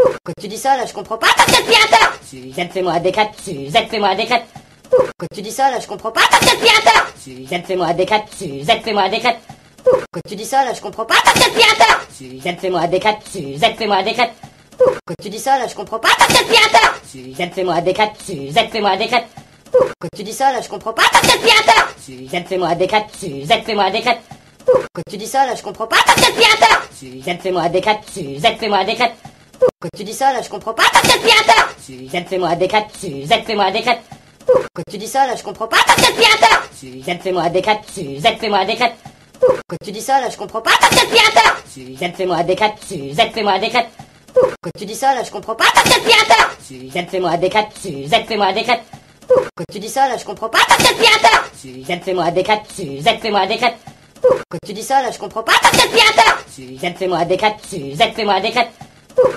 Quand tu dis ça, là, je comprends pas t'aspirateur. Suzanne, fais-moi des 4. Suzanne, fais-moi des 4. Quand tu dis ça, là, je comprends pas t'aspirateur. Suzanne, fais-moi des 4. Suzanne, fais-moi des 4. Quand tu dis ça, là, je comprends pas t'aspirateur. Suzanne, fais-moi des 4. Suzanne, fais-moi des 4. Quand tu dis ça, là, je comprends pas t'aspirateur. Suzanne, fais-moi des 4. Suzanne, fais-moi des 4. Quand tu dis ça, là, je comprends pas t'aspirateur. Suzanne, fais-moi des 4. Suzanne, fais-moi des 4. Quand tu dis ça, là, je comprends pas t'aspirateur. Suzanne, fais-moi des 4. Suzanne, fais-moi des 4. Quand tu dis ça, là, je comprends pas t'aspirateur. Suzanne, fais-moi des 4. Suzanne, fais-moi des 4. Quand tu dis ça, là, je comprends pas t'aspirateur. Suzanne, fais-moi un D4. Suzanne, fais-moi un D4. Quand tu dis ça, là, je comprends pas t'aspirateur. Suzanne, fais-moi un D4. Suzanne, fais-moi un D4. Quand tu dis ça, là, je comprends pas t'aspirateur. Suzanne, fais-moi un D4. Suzanne, fais-moi un D4. Quand tu dis ça, là, je comprends pas t'aspirateur. Suzanne, fais-moi un D4. Suzanne, fais-moi un D4. Quand tu dis ça, là, je comprends pas t'aspirateur. Suzanne, fais-moi un D4. Suzanne, fais-moi un D4.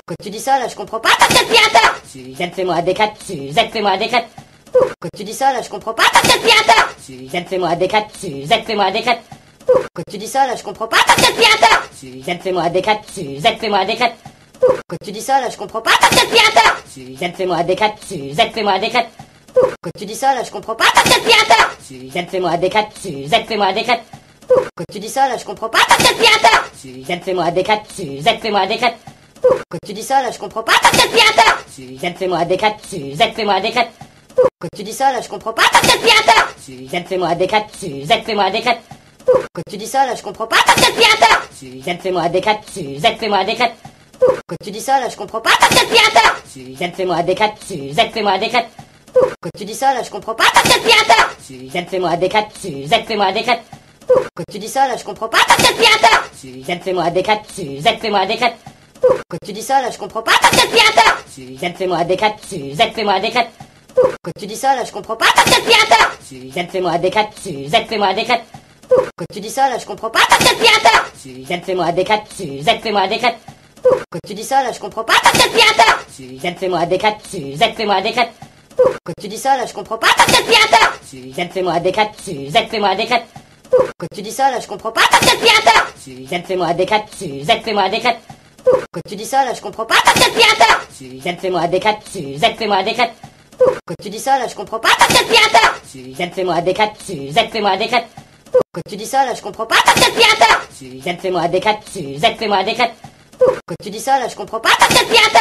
Quand tu dis ça, là, je comprends pas t'aspirateur. Suzanne, fais-moi un D4. Suzanne, fais-moi un D4. Quand tu dis ça, là, je comprends pas t'aspirateur. Suzanne, fais-moi un D4. Suzanne, fais-moi un D4. Quand tu dis ça, là, je comprends pas t'aspirateur. Suzanne, fais-moi un D4. Suzanne, fais-moi un D4. Quand tu dis ça, là, je comprends pas t'aspirateur. Suzanne, fais-moi un D4. Suzanne, fais-moi un D4. Quand tu dis ça, là, je comprends pas t'aspirateur. Suzanne, fais-moi un D4. Suzanne, fais-moi un D4. Quand tu dis ça, là, je comprends pas t'aspirateur. Suzanne, fais-moi un D4. Suzanne, fais-moi un D4. Quand tu dis ça, là, je comprends pas t'aspirateur. Suzanne, fais-moi un D4. Suzanne, fais-moi un D4. Quand tu dis ça, là, je comprends pas t'aspirateur. Suzanne, fais-moi un D4. Suzanne, fais-moi un D4. Quand tu dis ça, là, je comprends pas t'aspirateur. Suzanne, fais-moi un D4. Suzanne, fais-moi un D4. Quand tu dis ça, là, je comprends pas t'aspirateur. Suzanne, fais-moi un D4. Suzanne, fais-moi un D4. Quand tu dis ça, là, je comprends pas t'aspirateur. Suzanne, fais-moi un D4. Suzanne, fais-moi un D4. Quand tu dis ça, là, je comprends pas t'aspirateur. Suzanne, fais-moi un D4. Suzanne, fais-moi un D4. Quand tu dis ça, là, je comprends pas t'aspirateur. Suzanne, fais-moi un D4. Suzanne, fais-moi un D4. Quand tu dis ça, là, je comprends pas t'aspirateur. Suzanne, fais-moi un D4. Suzanne, fais-moi un D4. Quand tu dis ça, là, je comprends pas t'aspirateur. Suzanne, fais-moi un D4. Suzanne, fais-moi un D4. Quand tu dis ça, là, je comprends pas t'aspirateur. Suzanne, fais-moi un D4. Suzanne, fais-moi un D4. Quand tu dis ça, là, je comprends pas t'aspirateur. Suzanne, fais-moi un D4. Suzanne, fais-moi un D4. Quand tu dis ça, là, je comprends pas t'aspirateur. Suzanne, fais-moi un D4. Suzanne, fais-moi un D4. Quand tu dis ça, là, je comprends pas t'aspirateur. Suzanne, fais-moi un D4. Suzanne, fais-moi un D4. Quand tu dis ça, là, je comprends pas t'aspirateur. Suzanne, fais-moi un D4. Suzanne, fais-moi un D4. Quand tu dis ça, là, je comprends pas t'aspirateur. Suzanne, fais-moi un D4. Suzanne, fais-moi un D4. Quand tu dis ça, là, je comprends pas t'aspirateur.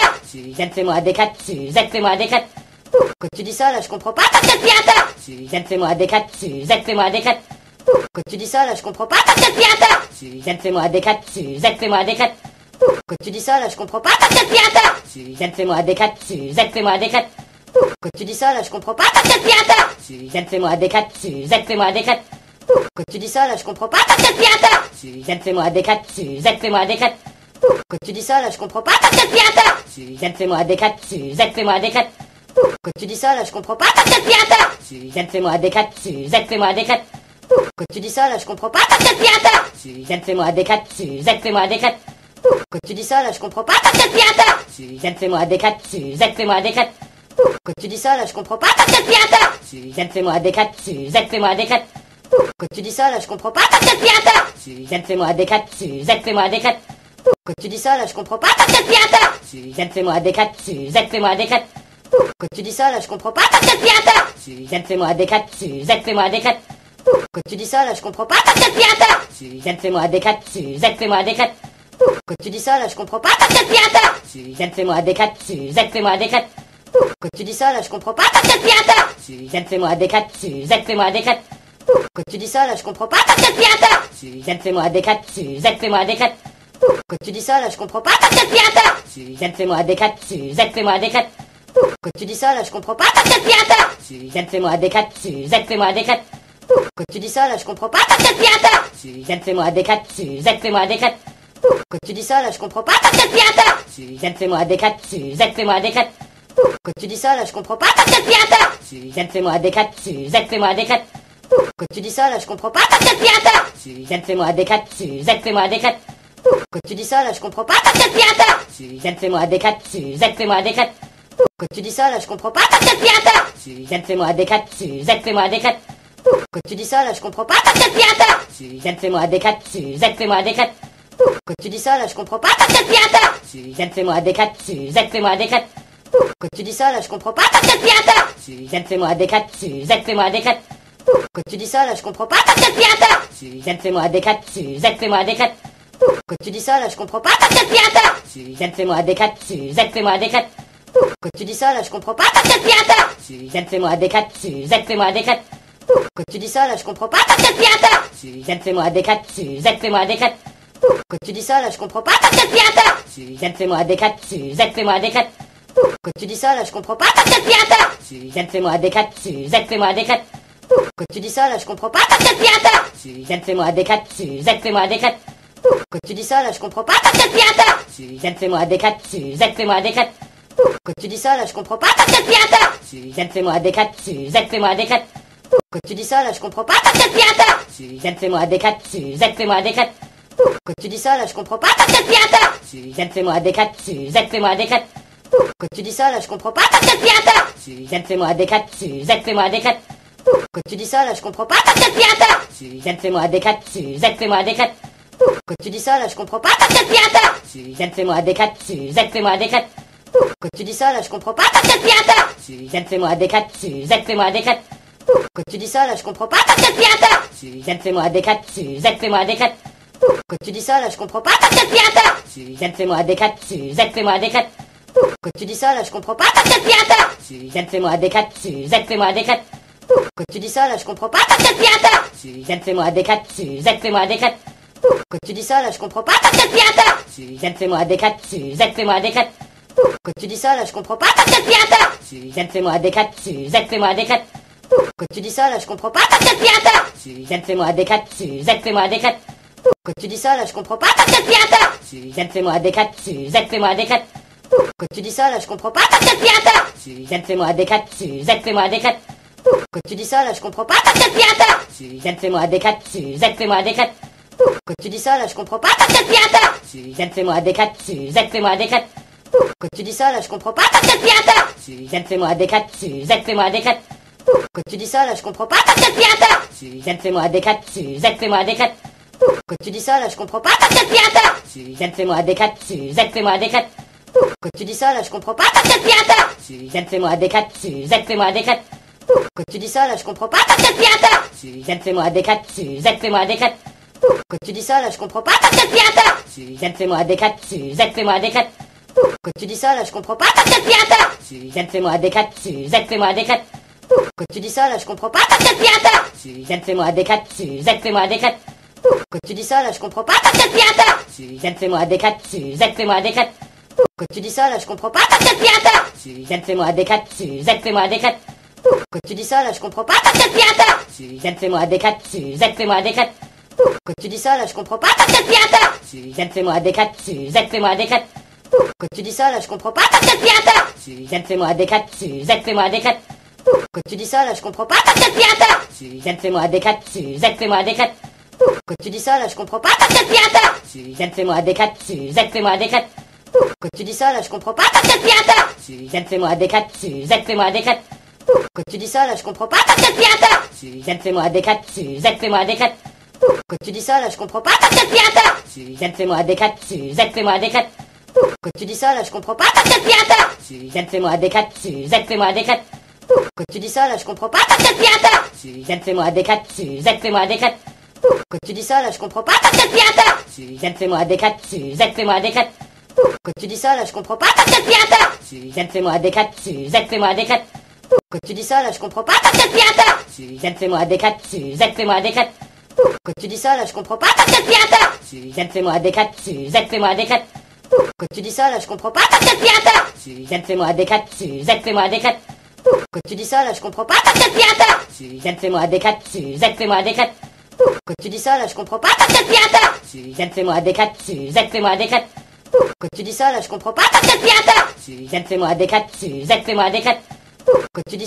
Suzanne, fais-moi un D4. Suzanne, fais-moi un D4. Quand tu dis ça, là, je comprends pas t'aspirateur. Suzanne, fais-moi un D4. Suzanne, fais-moi un D4. Quand tu dis ça, là, je comprends pas t'aspirateur. Suzanne, fais-moi un D4. Suzanne, fais-moi un D4. Quand tu dis ça, là, je comprends pas t'aspirateur. Suzanne, fais-moi un D4. Suzanne, fais-moi un D4. Quand tu dis ça, là, je comprends pas t'aspirateur. Suzanne, fais-moi un D4. Suzanne, fais-moi un D4. Quand tu dis ça, là, je comprends pas t'aspirateur. Suzanne, fais-moi un D4. Suzanne, fais-moi un D4. Quand tu dis ça, là, je comprends pas t'aspirateur. Suzanne, fais-moi un D4. Suzanne, fais-moi un D4. Quand tu dis ça, là, je comprends pas t'aspirateur. Suzanne, fais-moi un D4. Suzanne, fais-moi un D4. Quand tu dis ça, là, je comprends pas t'aspirateur. Suzanne, fais-moi un D4. Suzanne, fais-moi un D4. Quand tu dis ça, là, je comprends pas t'aspirateur. Suzanne, fais-moi un D4. Suzanne, fais-moi un D4. Quand tu dis ça, là, je comprends pas t'aspirateur. Suzanne, fais-moi un D4. Suzanne, fais-moi un D4. Quand tu dis ça, là, je comprends pas t'aspirateur. Suzanne, fais-moi un D4. Suzanne, fais-moi un D4. Quand tu dis ça, là, je comprends pas t'aspirateur. Suzanne, fais-moi un D4. Suzanne, fais-moi un D4. Quand tu dis ça, là, je comprends pas t'aspirateur. Suzanne, fais-moi un D4. Suzanne, fais-moi un D4. Quand tu dis ça, là, je comprends pas t'aspirateur. Suzanne, fais-moi un D4. Suzanne, fais-moi un D4. Quand tu dis ça, là, je comprends pas t'aspirateur. Suzanne, fais-moi un D4. Suzanne, fais-moi un D4. Quand tu dis ça, là, je comprends pas t'aspirateur. Suzanne, fais-moi un D4. Suzanne, fais-moi un D4. Quand tu dis ça, là, je comprends pas t'aspirateur. Suzanne, fais-moi un D4. Suzanne, fais-moi un D4. Quand tu dis ça, là, je comprends pas t'aspirateur. Suzanne, fais-moi un D4. Suzanne, fais-moi un D4. Quand tu dis ça, là, je comprends pas t'aspirateur. Suzanne, fais-moi un D4. Suzanne, fais-moi un D4. Quand tu dis ça, là, je comprends pas t'aspirateur. Suzanne, fais-moi un D4. Suzanne, fais-moi un D4. Quand tu dis ça, là, je comprends pas t'aspirateur. Suzanne, fais-moi un D4. Suzanne, fais-moi un D4. Quand tu dis ça, là, je comprends pas t'aspirateur. Suzanne, fais-moi un D4. Suzanne, fais-moi un D4. Quand tu dis ça, là, je comprends pas t'aspirateur. Suzanne, fais-moi un D4. Suzanne, fais-moi un D4. Quand tu dis ça, là, je comprends pas t'aspirateur. Suzanne, fais-moi un D4. Suzanne, fais-moi un D4. Quand tu dis ça, là, je comprends pas t'aspirateur. Suzanne, fais-moi un D4. Suzanne, fais-moi un D4. Quand tu dis ça, là, je comprends pas t'aspirateur. Suzanne, fais-moi un D4. Suzanne, fais-moi un D4. Quand tu dis ça, là, je comprends pas t'aspirateur. Suzanne, fais-moi un D4. Suzanne, fais-moi un D4. Quand tu dis ça, là, je comprends pas t'aspirateur. Suzanne, fais-moi un D4. Suzanne, fais-moi un D4. Quand tu dis ça, là, je comprends pas t'aspirateur. Suzanne, fais-moi un D4. Suzanne, fais-moi un D4. Quand tu dis ça, là, je comprends pas t'aspirateur. Suzanne, fais-moi un D4. Suzanne, fais-moi un D4. Quand tu dis ça, là, je comprends pas t'aspirateur. Suzanne, fais-moi un D4. Suzanne, fais-moi un D4. Quand tu dis ça, là, je comprends pas t'aspirateur. Suzanne, fais-moi un D4. Suzanne, fais-moi un D4. Quand tu dis ça, là, je comprends pas t'aspirateur. Suzanne, fais-moi un D4. Suzanne, fais-moi un D4. Quand tu dis ça, là, je comprends pas ton aspirateur. Suzanne, fais-moi des 4. Suzanne, fais-moi des 4. Quand tu dis ça, là, je comprends pas ton aspirateur. Suzanne, fais-moi des 4. Suzanne, fais-moi des 4. Quand tu dis ça, là, je comprends pas ton aspirateur. Suzanne, fais-moi des 4. Suzanne, fais-moi des 4. Quand tu dis ça, là, je comprends pas ton aspirateur. Suzanne, fais-moi des 4. Suzanne, fais-moi des 4. Quand tu dis ça, là, je comprends pas ton aspirateur. Suzanne, fais-moi des 4. Suzanne, fais-moi des 4. Quand tu dis ça, là, je comprends pas ton aspirateur. Suzanne, fais-moi des 4. Suzanne, fais-moi des 4. Quand tu dis ça, là, je comprends pas ton aspirateur. Suzanne, fais-moi des 4. Suzanne, fais-moi des 4. Quand tu dis ça, là, je comprends pas ton aspirateur. Suzanne, fais-moi des 4. Suzanne, fais-moi des 4. Quand tu dis ça, là, je comprends pas ton aspirateur. Suzanne, fais-moi des 4. Suzanne, fais-moi des 4. Quand tu dis ça, là, je comprends pas ton aspirateur. Suzanne, fais-moi des 4. Suzanne, fais-moi des 4. Quand tu dis ça, là, je comprends pas ton aspirateur. Suzanne, fais-moi des 4. Suzanne, fais-moi des 4. Quand tu dis ça, là, je comprends pas ton aspirateur. Suzanne, fais-moi des 4. Suzanne, fais-moi des 4. Quand tu dis ça, là, je comprends pas ton aspirateur. Suzanne, fais-moi des 4. Suzanne, fais-moi des 4. Quand tu dis ça, là, je comprends pas ton aspirateur. Suzanne, fais-moi des 4. Suzanne, fais-moi des 4. Quand tu dis ça, là, je comprends pas ton aspirateur. Suzanne, fais-moi des 4. Suzanne, fais-moi des 4. Quand tu dis ça, là, je comprends pas ton aspirateur. Suzanne, fais-moi des 4. Suzanne, fais-moi des 4. Quand tu dis ça, là, je comprends pas ton aspirateur. Suzanne, fais-moi des 4. Suzanne, fais-moi des 4. Quand tu dis ça, là, je comprends pas ton aspirateur. Suzanne, fais-moi des 4. Suzanne, fais-moi des 4. Quand tu dis ça, là, je comprends pas ton aspirateur. Suzanne, fais-moi des 4. Suzanne, fais-moi des 4. Quand tu dis ça, là, je comprends pas ton aspirateur. Suzanne, fais-moi des 4. Suzanne, fais-moi des 4. Quand tu dis ça, là, je comprends pas ton aspirateur. Suzanne, fais-moi des 4. Suzanne, fais-moi des 4. Quand tu dis ça, là, je comprends pas ton aspirateur. Suzanne, fais-moi des 4. Suzanne, fais-moi des 4. Quand tu dis ça, là, je comprends pas ton aspirateur. Suzanne, fais-moi des 4. Suzanne, fais-moi des 4. Quand tu dis ça, là, je comprends pas ton aspirateur. Suzanne, fais-moi des 4. Suzanne, fais-moi des 4. Quand tu dis ça, là, je comprends pas ton aspirateur. Suzanne, fais-moi des 4. Suzanne, fais-moi des 4. Quand tu dis ça, là, je comprends pas ton aspirateur. Suzanne, fais-moi des 4. Suzanne, fais-moi des 4. Quand tu dis ça, là, je comprends pas ton aspirateur. Suzanne, fais-moi des 4. Suzanne, fais-moi des 4. Quand tu dis ça, là, je comprends pas ton aspirateur. Suzanne, fais-moi des 4. Suzanne, fais-moi des 4. Quand tu dis ça, là, je comprends pas ton aspirateur. Suzanne, fais-moi des 4. Suzanne, fais-moi des 4. Quand tu dis ça, là, je comprends pas ton aspirateur. Suzanne, fais-moi des 4. Suzanne, fais-moi des 4. Quand tu dis ça, là, je comprends pas ton aspirateur. Suzanne, fais-moi des 4. Suzanne, fais-moi des 4. Quand tu dis ça, là, je comprends pas ton aspirateur. Suzanne, fais-moi des 4. Suzanne, fais-moi des 4. Quand tu dis ça, là, je comprends pas ton aspirateur. Suzanne, fais-moi des 4. Suzanne, fais-moi des 4. Quand tu dis ça, là, je comprends pas ton aspirateur. Suzanne, fais-moi des 4. Suzanne, fais-moi des 4. Quand tu dis ça, là, je comprends pas ton aspirateur. Suzanne, fais-moi des 4. Suzanne, fais-moi des 4. Quand tu dis ça, là, je comprends pas ton aspirateur. Suzanne, fais-moi des 4. Suzanne, fais-moi des 4. Quand tu dis ça, là, je comprends pas ton aspirateur. Suzanne, fais-moi des 4. Suzanne, fais-moi des 4. Quand tu dis ça, là, je comprends pas ton aspirateur. Suzanne, fais-moi des 4. Suzanne, fais-moi des 4. Quand tu dis ça, là, je comprends pas ton aspirateur. Suzanne, fais-moi des 4. Suzanne, fais-moi des 4. Quand tu dis ça, là, je comprends pas ton aspirateur. Suzanne, fais-moi des 4. Suzanne, fais-moi des 4. Quand tu dis ça, là, je comprends pas ton aspirateur. Suzanne, fais-moi des 4. Suzanne, fais-moi des 4. Quand tu dis ça, là, je comprends pas ton aspirateur. Suzanne, fais-moi des 4. Suzanne, fais-moi des 4. Quand tu dis ça, là, je comprends pas ton aspirateur. Suzanne, fais-moi des 4. Suzanne, fais-moi des 4. Quand tu dis ça, là, je comprends pas ton aspirateur. Suzanne, fais-moi des 4. Suzanne, fais-moi des 4. Quand tu dis ça, là, je comprends pas ton aspirateur. Suzanne, fais-moi des 4. Suzanne, fais-moi des 4. Quand tu dis ça, là, je comprends pas ton aspirateur. Suzanne, fais-moi des 4. Suzanne, fais-moi des 4. Quand tu dis ça, là, je comprends pas ton aspirateur. Suzanne, fais-moi des 4. Suzanne, fais-moi des 4. Quand tu dis ça, là, je comprends pas ton aspirateur. Suzanne, fais-moi des 4. Suzanne, fais-moi des 4. Quand tu dis ça, là, je comprends pas ton aspirateur. Suzanne, fais-moi des 4. Suzanne, fais-moi des 4. Quand tu dis ça, là, je comprends pas ton aspirateur. Suzanne, fais-moi des 4. Suzanne, fais-moi des 4. Quand tu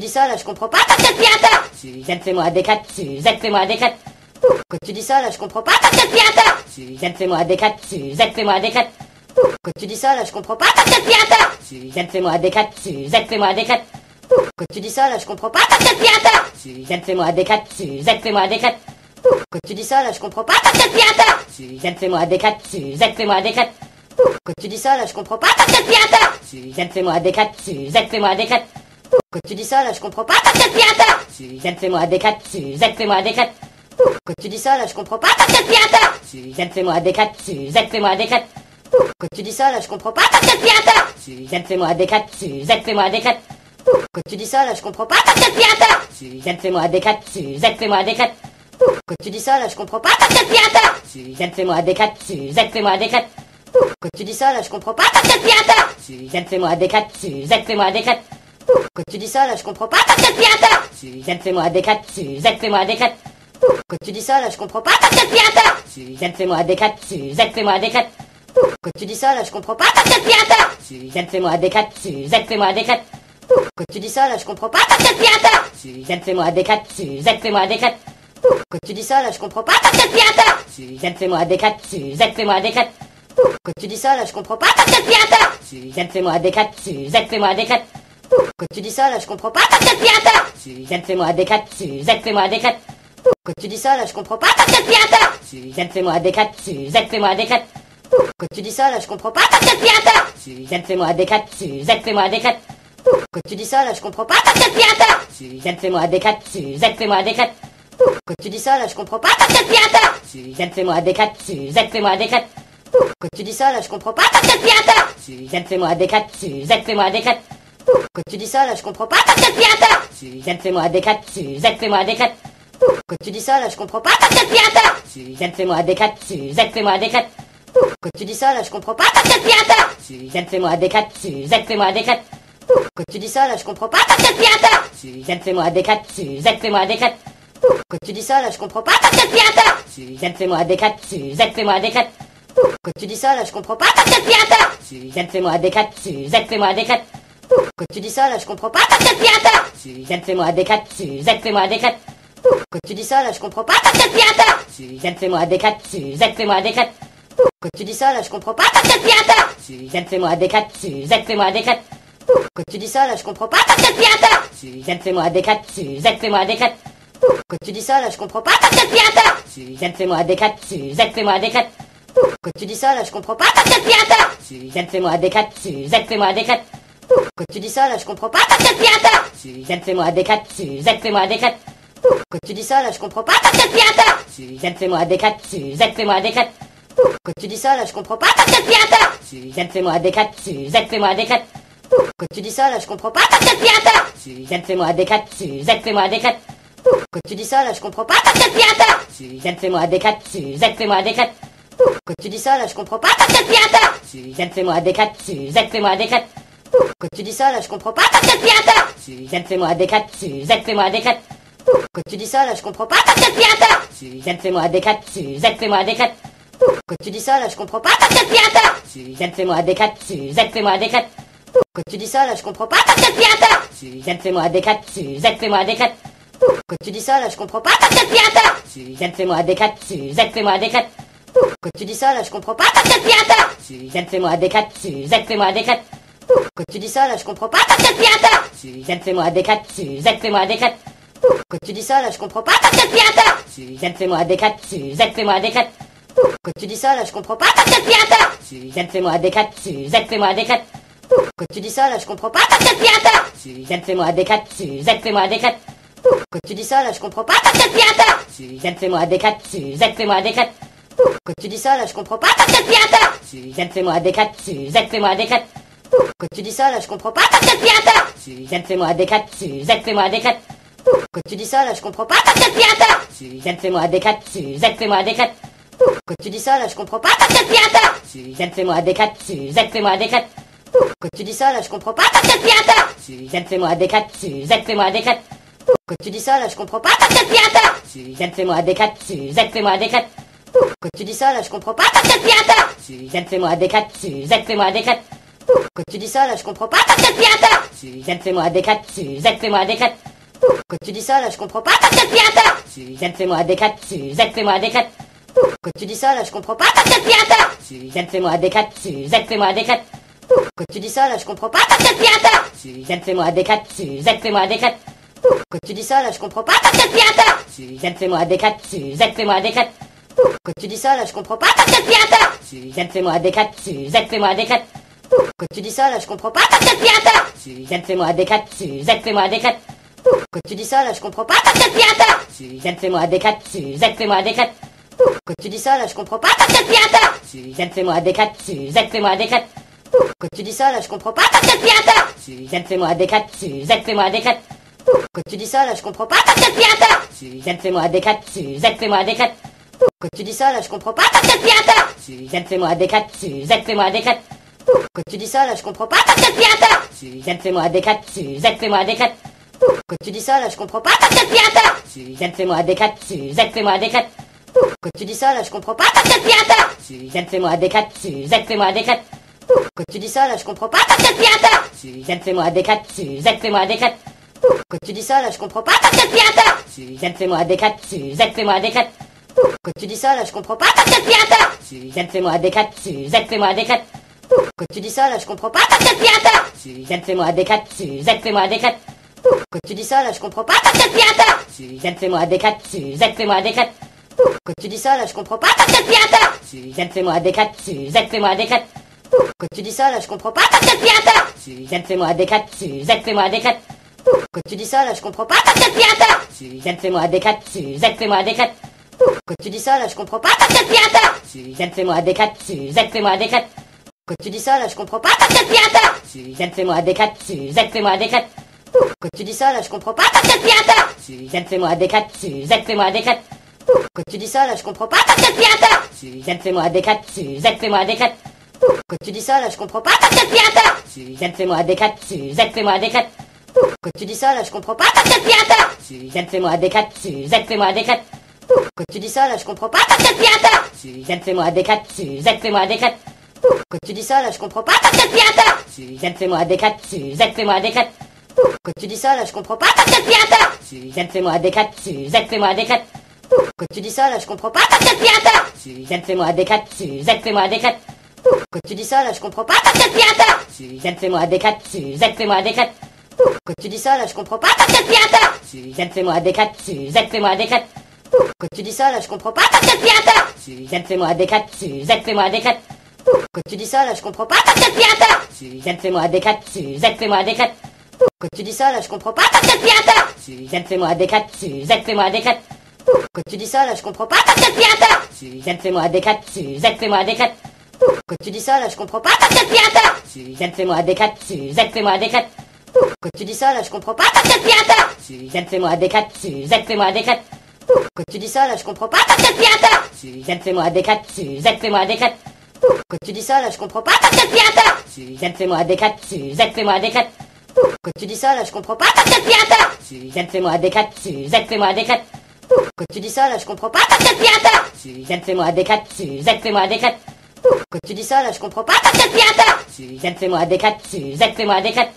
dis ça, là, je comprends pas ton aspirateur. Suzanne, fais-moi des 4. Suzanne, fais-moi des 4. Quand tu dis ça, là, je comprends pas ton aspirateur. Suzanne, fais-moi des 4. Suzanne, fais-moi des 4. Quand tu dis ça, là, je comprends pas ton aspirateur. Suzanne, fais-moi des 4. Suzanne, fais-moi des 4. Quand tu dis ça, là, je comprends pas ton aspirateur. Suzanne, fais-moi des 4. Suzanne, fais-moi des 4. Quand tu dis ça, là, je comprends pas ton aspirateur. Suzanne, fais-moi des 4. Suzanne, fais-moi des 4. Quand tu dis ça, là, je comprends pas ton aspirateur. Suzanne, fais-moi des 4. Suzanne, fais-moi des 4. Quand tu dis ça, là, je comprends pas ton aspirateur. Suzanne, fais-moi des 4. Suzanne, fais-moi des 4. Quand tu dis ça, là, je comprends pas ton aspirateur. Suzanne, fais-moi des 4. Suzanne, fais-moi des 4. Quand tu dis ça, là, je comprends pas ton aspirateur. Suzanne, fais-moi des 4. Suzanne, fais-moi des 4. Quand tu dis ça, là, je comprends pas ton aspirateur. Suzanne, fais-moi des 4. Suzanne, fais-moi des 4. Quand tu dis ça, là, je comprends pas t'aspirateur. Suzanne, fais-moi des 4. Suzanne, fais-moi des 4. Quand tu dis ça, là, je comprends pas t'aspirateur. Suzanne, fais-moi des 4. Suzanne, fais-moi des 4. Quand tu dis ça, là, je comprends pas t'aspirateur. Suzanne, fais-moi des 4. Suzanne, fais-moi des 4. Quand tu dis ça, là, je comprends pas t'aspirateur. Suzanne, fais-moi des 4. Suzanne, fais-moi des 4. Quand tu dis ça, là, je comprends pas t'aspirateur. Suzanne, fais-moi des 4. Suzanne, fais-moi des 4. Quand tu dis ça, là, je comprends pas t'aspirateur. Suzanne, fais-moi des 4. Suzanne, fais-moi des 4. Quand tu dis ça, là, je comprends pas t'aspirateur. Suzanne, fais-moi des 4. Suzanne, fais-moi des 4. Quand tu dis ça, là, je comprends pas t'aspirateur. Suzanne, fais-moi des 4. Suzanne, fais-moi des 4. Quand tu dis ça, là, je comprends pas t'aspirateur. Suzanne, fais-moi des 4. Suzanne, fais-moi des 4. Quand tu dis ça, là, je comprends pas t'aspirateur. Suzanne, fais-moi des 4. Suzanne, fais-moi des 4. Quand tu dis ça, là, je comprends pas t'aspirateur. Suzanne, fais-moi des 4. Suzanne, fais-moi des 4. Quand tu dis ça, là, je comprends pas t'aspirateur. Suzanne, fais-moi des 4. Suzanne, fais-moi des 4. Quand tu dis ça, là, je comprends pas t'aspirateur. Suzanne, fais-moi des 4. Suzanne, fais-moi des 4. Quand tu dis ça, là, je comprends pas t'aspirateur. Suzanne, fais-moi des 4. Suzanne, fais-moi des 4. Quand tu dis ça, là, je comprends pas t'aspirateur. Suzanne, fais-moi des 4. Suzanne, fais-moi des 4. Quand tu dis ça, là, je comprends pas t'aspirateur. Suzanne, fais-moi des 4. Suzanne, fais-moi des 4. Quand tu dis ça, là, je comprends pas t'aspirateur. Suzanne, fais-moi des 4. Suzanne, fais-moi des 4. Quand tu dis ça, là, je comprends pas t'aspirateur. Suzanne, fais-moi des 4. Suzanne, fais-moi des 4. Quand tu dis ça, là, je comprends pas t'aspirateur. Suzanne, fais-moi des 4. Suzanne, fais-moi des 4. Quand tu dis ça, là, je comprends pas t'aspirateur. Suzanne, fais-moi des 4. Suzanne, fais-moi des 4. Quand tu dis ça, là, je comprends pas t'aspirateur. Suzanne, fais-moi des 4. Suzanne, fais-moi des 4. Quand tu dis ça, là, je comprends pas t'aspirateur. Suzanne, fais-moi des 4. Suzanne, fais-moi des 4. Quand tu dis ça, là, je comprends pas t'aspirateur. Suzanne, fais-moi des 4. Suzanne, fais-moi des 4. Quand tu dis ça, là, je comprends pas t'aspirateur. Suzanne, fais-moi des 4. Suzanne, fais-moi des 4. Quand tu dis ça, là, je comprends pas t'aspirateur. Suzanne, fais-moi des 4. Suzanne, fais-moi des 4. Quand tu dis ça, là, je comprends pas t'aspirateur. Suzanne, fais-moi des 4. Suzanne, fais-moi des 4. Quand tu dis ça, là, je comprends pas t'aspirateur. Suzanne, fais-moi des 4. Suzanne, fais-moi des 4. Quand tu dis ça, là, je comprends pas t'aspirateur. Suzanne, fais-moi des 4. Suzanne, fais-moi des 4. Quand tu dis ça, là, je comprends pas t'aspirateur. Suzanne, fais-moi des 4. Suzanne, fais-moi des 4. Quand tu dis ça, là, je comprends pas t'aspirateur. Suzanne, fais-moi des 4. Suzanne, fais-moi des 4. Quand tu dis ça, là, je comprends pas t'aspirateur. Suzanne, fais-moi des 4. Suzanne, fais-moi des 4. Quand tu dis ça, là, je comprends pas t'aspirateur. Suzanne, fais-moi des 4. Suzanne, fais-moi des 4. Quand tu dis ça, là, je comprends pas t'aspirateur. Suzanne, fais-moi des 4. Suzanne, fais-moi des 4. Quand tu dis ça, là, je comprends pas t'aspirateur. Suzanne, fais-moi des 4. Suzanne, fais-moi des 4. Quand tu dis ça, là, je comprends pas t'aspirateur. Suzanne, fais-moi des 4. Suzanne, fais-moi des 4. Quand tu dis ça, là, je comprends pas t'aspirateur. Suzanne, fais-moi des 4. Suzanne, fais-moi des 4. Quand tu dis ça, là, je comprends pas t'aspirateur. Suzanne, fais-moi des 4. Suzanne, fais-moi des 4. Quand tu dis ça, là, je comprends pas t'aspirateur. Suzanne, fais-moi des 4. Suzanne, fais-moi des 4. Quand tu dis ça, là, je comprends pas t'aspirateur. Suzanne, fais-moi des 4. Suzanne, fais-moi des 4. Quand tu dis ça, là, je comprends pas t'aspirateur. Suzanne, fais-moi des 4. Suzanne, fais-moi des 4. Quand tu dis ça, là, je comprends pas t'aspirateur. Suzanne, fais-moi des 4. Suzanne, fais-moi des 4. Quand tu dis ça, là, je comprends pas t'aspirateur. Suzanne, fais-moi des 4. Suzanne, fais-moi des 4. Quand tu dis ça, là, je comprends pas t'aspirateur. Suzanne, fais-moi des 4. Suzanne, fais-moi des 4. Quand tu dis ça, là, je comprends pas t'aspirateur. Suzanne, fais-moi des 4. Suzanne, fais-moi des 4. Quand tu dis ça, là, je comprends pas t'aspirateur. Suzanne, fais-moi des 4. Suzanne, fais-moi des 4. Quand tu dis ça, là, je comprends pas t'aspirateur. Suzanne, fais-moi des 4. Suzanne, fais-moi des 4. Quand tu dis ça, là, je comprends pas t'aspirateur. Suzanne, fais-moi des 4. Suzanne, fais-moi des 4. Quand tu dis ça, là, je comprends pas t'aspirateur. Suzanne, fais-moi des 4. Suzanne, fais-moi des 4. Quand tu dis ça, là, je comprends pas t'aspirateur. Suzanne, fais-moi des 4. Suzanne, fais-moi des 4. Quand tu dis ça, là, je comprends pas t'aspirateur. Suzanne, fais-moi des 4. Suzanne, fais-moi des 4. Quand tu dis ça, là, je comprends pas t'aspirateur. Suzanne, fais-moi des 4. Suzanne, fais-moi des 4. Quand tu dis ça, là, je comprends pas t'aspirateur. Suzanne, fais-moi des 4. Suzanne, fais-moi des 4. Quand tu dis ça, là, je comprends pas t'aspirateur. Suzanne, fais-moi des 4. Suzanne, fais-moi des 4. Quand tu dis ça, là, je comprends pas t'aspirateur. Suzanne, fais-moi des 4. Suzanne, fais-moi des 4. Quand tu dis ça, là, je comprends pas t'aspirateur. Suzanne, fais-moi des 4. Suzanne, fais-moi des 4. Quand tu dis ça, là, je comprends pas t'aspirateur. Suzanne, fais-moi des 4. Suzanne, fais-moi des 4. Quand tu dis ça, là, je comprends pas t'aspirateur. Suzanne, fais-moi des 4. Suzanne, fais-moi des 4. Quand tu dis ça, là, je comprends pas t'aspirateur. Suzanne, fais-moi des 4. Suzanne, fais-moi des 4. Quand tu dis ça, là, je comprends pas t'aspirateur. Suzanne, fais-moi des 4. Suzanne, fais-moi des 4. Quand tu dis ça, là, je comprends pas t'aspirateur. Suzanne, fais-moi des 4. Suzanne, fais-moi des 4. Quand tu dis ça, là, je comprends pas ton aspirateur. Suzanne, fais-moi un D4. Suzanne, fais-moi un D4. Quand tu dis ça, là, je comprends pas ton aspirateur. Suzanne, fais-moi un D4. Suzanne, fais-moi un D4. Quand tu dis ça, là, je comprends pas ton aspirateur. Suzanne, fais-moi un D4. Suzanne, fais-moi un D4. Quand tu dis ça, là, je comprends pas ton aspirateur. Suzanne, fais-moi un D4. Suzanne, fais-moi un D4. Quand tu dis ça, là, je comprends pas ton aspirateur. Suzanne, fais-moi un D4. Suzanne, fais-moi un D4. Quand tu dis ça, là, je comprends pas ton aspirateur. Suzanne, fais-moi un D4. Suzanne, fais-moi un D4. Quand tu dis ça, là, je comprends pas ton aspirateur. Suzanne, fais-moi un D4. Suzanne, fais-moi un D4. Quand tu dis ça, là, je comprends pas ton aspirateur. Suzanne, fais-moi un D4. Suzanne, fais-moi un D4. Quand tu dis ça, là, je comprends pas ton aspirateur. Suzanne, fais-moi un D4. Suzanne, fais-moi un D4. Quand tu dis ça, là, je comprends pas ton aspirateur. Suzanne, fais-moi un D4. Suzanne, fais-moi un D4. Quand tu dis ça, là, je comprends pas ton aspirateur. Suzanne, fais-moi un D4. Suzanne, fais-moi un D4. Quand tu dis ça, là, je comprends pas ton aspirateur. Suzanne, fais-moi un D4. Suzanne, fais-moi un D4. Quand tu dis ça, là, je comprends pas ton aspirateur. Suzanne, fais-moi un D4. Suzanne, fais-moi un D4. Quand tu dis ça, là, je comprends pas ton aspirateur. Suzanne, fais-moi un D4. Suzanne, fais-moi un D4. Quand tu dis ça, là, je comprends pas ton aspirateur. Suzanne, fais-moi un D4. Suzanne, fais-moi un D4. Quand tu dis ça, là, je comprends pas ton aspirateur. Suzanne, fais-moi un D4. Suzanne, fais-moi un D4. Quand tu dis ça, là, je comprends pas ton aspirateur. Suzanne, fais-moi un D4. Suzanne, fais-moi un D4. Quand tu dis ça, là, je comprends pas ton aspirateur. Suzanne, fais-moi un D4. Suzanne, fais-moi un D4. Quand tu dis ça, là, je comprends pas ton aspirateur. Suzanne, fais-moi un D4. Suzanne, fais-moi un D4. Quand tu dis ça, là, je comprends pas ton aspirateur. Suzanne, fais-moi un D4. Suzanne, fais-moi un D4. Quand tu dis ça, là, je comprends pas ton aspirateur. Suzanne, fais-moi un D4. Suzanne, fais-moi un D4. Quand tu dis ça, là, je comprends pas ton aspirateur. Suzanne, fais-moi un D4. Suzanne, fais-moi un D4. Quand tu dis ça, là, je comprends pas ton aspirateur. Suzanne, fais-moi un D4. Suzanne, fais-moi un D4. Quand tu dis ça, là, je comprends pas ton aspirateur. Suzanne, fais-moi un D4. Suzanne, fais-moi un D4. Quand tu dis ça, là, je comprends pas ton aspirateur. Suzanne, fais-moi un D4. Suzanne, fais-moi un D4. Quand tu dis ça, là, je comprends pas ton aspirateur. Suzanne, fais-moi un D4. Suzanne, fais-moi un D4. Quand tu dis ça, là, je comprends pas ton aspirateur. Suzanne, fais-moi un D4. Suzanne, fais-moi un D4. Quand tu dis ça, là, je comprends pas ton aspirateur. Suzanne, fais-moi un D4. Suzanne, fais-moi un D4. Quand tu dis ça, là, je comprends pas ton aspirateur. Suzanne, fais-moi un D4. Suzanne, fais-moi un D4. Quand tu dis ça, là, je comprends pas ton aspirateur. Suzanne, fais-moi un D4. Suzanne, fais-moi un D4. Quand tu dis ça, là, je comprends pas ton aspirateur. Suzanne, fais-moi un D4. Suzanne, fais-moi un D4. Quand tu dis ça, là, je comprends pas ton aspirateur. Suzanne, fais-moi un D4. Suzanne, fais-moi un D4. Quand tu dis ça, là, je comprends pas ton aspirateur. Suzanne, fais-moi un D4. Suzanne, fais-moi un D4. Quand tu dis ça, là, je comprends pas ton aspirateur. Suzanne, fais-moi un D4. Suzanne, fais-moi un D4. Quand tu dis ça, là, je comprends pas ton aspirateur. Suzanne, fais-moi un D4. Suzanne, fais-moi un D4. Quand tu dis ça, là, je comprends pas ton aspirateur. Suzanne, fais-moi un D4. Suzanne, fais-moi un D4.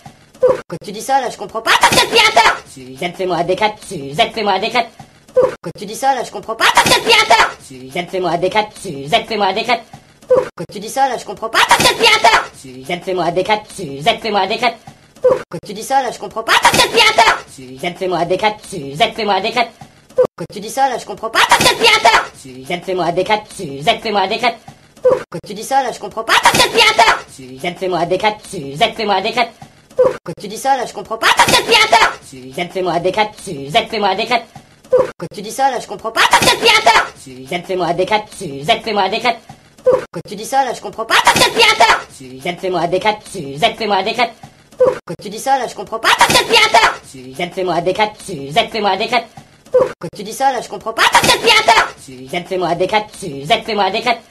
Quand tu dis ça, là, je comprends pas ton aspirateur. Suzanne, fais-moi un D4. Suzanne, fais-moi un D4. Quand tu dis ça, là, je comprends pas ton aspirateur. Suzanne, fais-moi un D4. Suzanne, fais-moi un D4. Quand tu dis ça, là, je comprends pas ton aspirateur. Suzanne, fais-moi un D4. Suzanne, fais-moi un D4. Quand tu dis ça, là, je comprends pas ton aspirateur. Suzanne, fais-moi un D4. Suzanne, fais-moi un D4. Quand tu dis ça, là, je comprends pas ton aspirateur. Suzanne, fais-moi un D4. Suzanne, fais-moi un D4. Quand tu dis ça, là, je comprends pas ton aspirateur. Suzanne, fais-moi un D4. Suzanne, fais-moi un D4. Quand tu dis ça, là, je comprends pas ton aspirateur. Suzanne, fais-moi un D4. Suzanne, fais-moi un D4. Quand tu dis ça, là, je comprends pas ton aspirateur. Suzanne, fais-moi un D4. Suzanne, fais-moi un D4. Quand tu dis ça, là, je comprends pas ton aspirateur. Suzanne, fais-moi un D4. Suzanne, fais-moi un D4. Quand tu dis ça, là, je comprends pas ton aspirateur. Suzanne, fais-moi un D4. Suzanne, fais-moi un D4. Quand tu dis ça, là, je comprends pas ton aspirateur. Suzanne, fais-moi un D4. Suzanne, fais-moi un D4. Quand tu dis ça, là, je comprends pas ton aspirateur. Suzanne, fais-moi un D4. Suzanne, fais-moi un D4.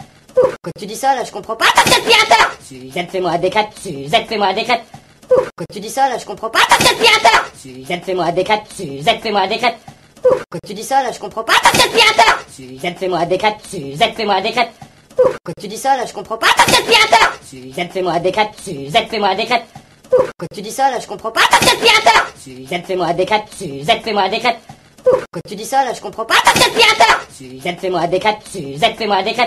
Quand tu dis ça, là, je comprends pas ton aspirateur. Suzanne, fais-moi un D4. Suzanne, fais-moi un D4. Quand tu dis ça, là, je comprends pas ton aspirateur. Suzanne, fais-moi un D4. Suzanne, fais-moi un D4. Quand tu dis ça, là, je comprends pas ton aspirateur. Suzanne, fais-moi un D4. Suzanne, fais-moi un D4. Quand tu dis ça, là, je comprends pas ton aspirateur. Suzanne, fais-moi un D4. Suzanne, fais-moi un D4. Quand tu dis ça, là, je comprends pas ton aspirateur. Suzanne, fais-moi un D4. Suzanne, fais-moi un D4.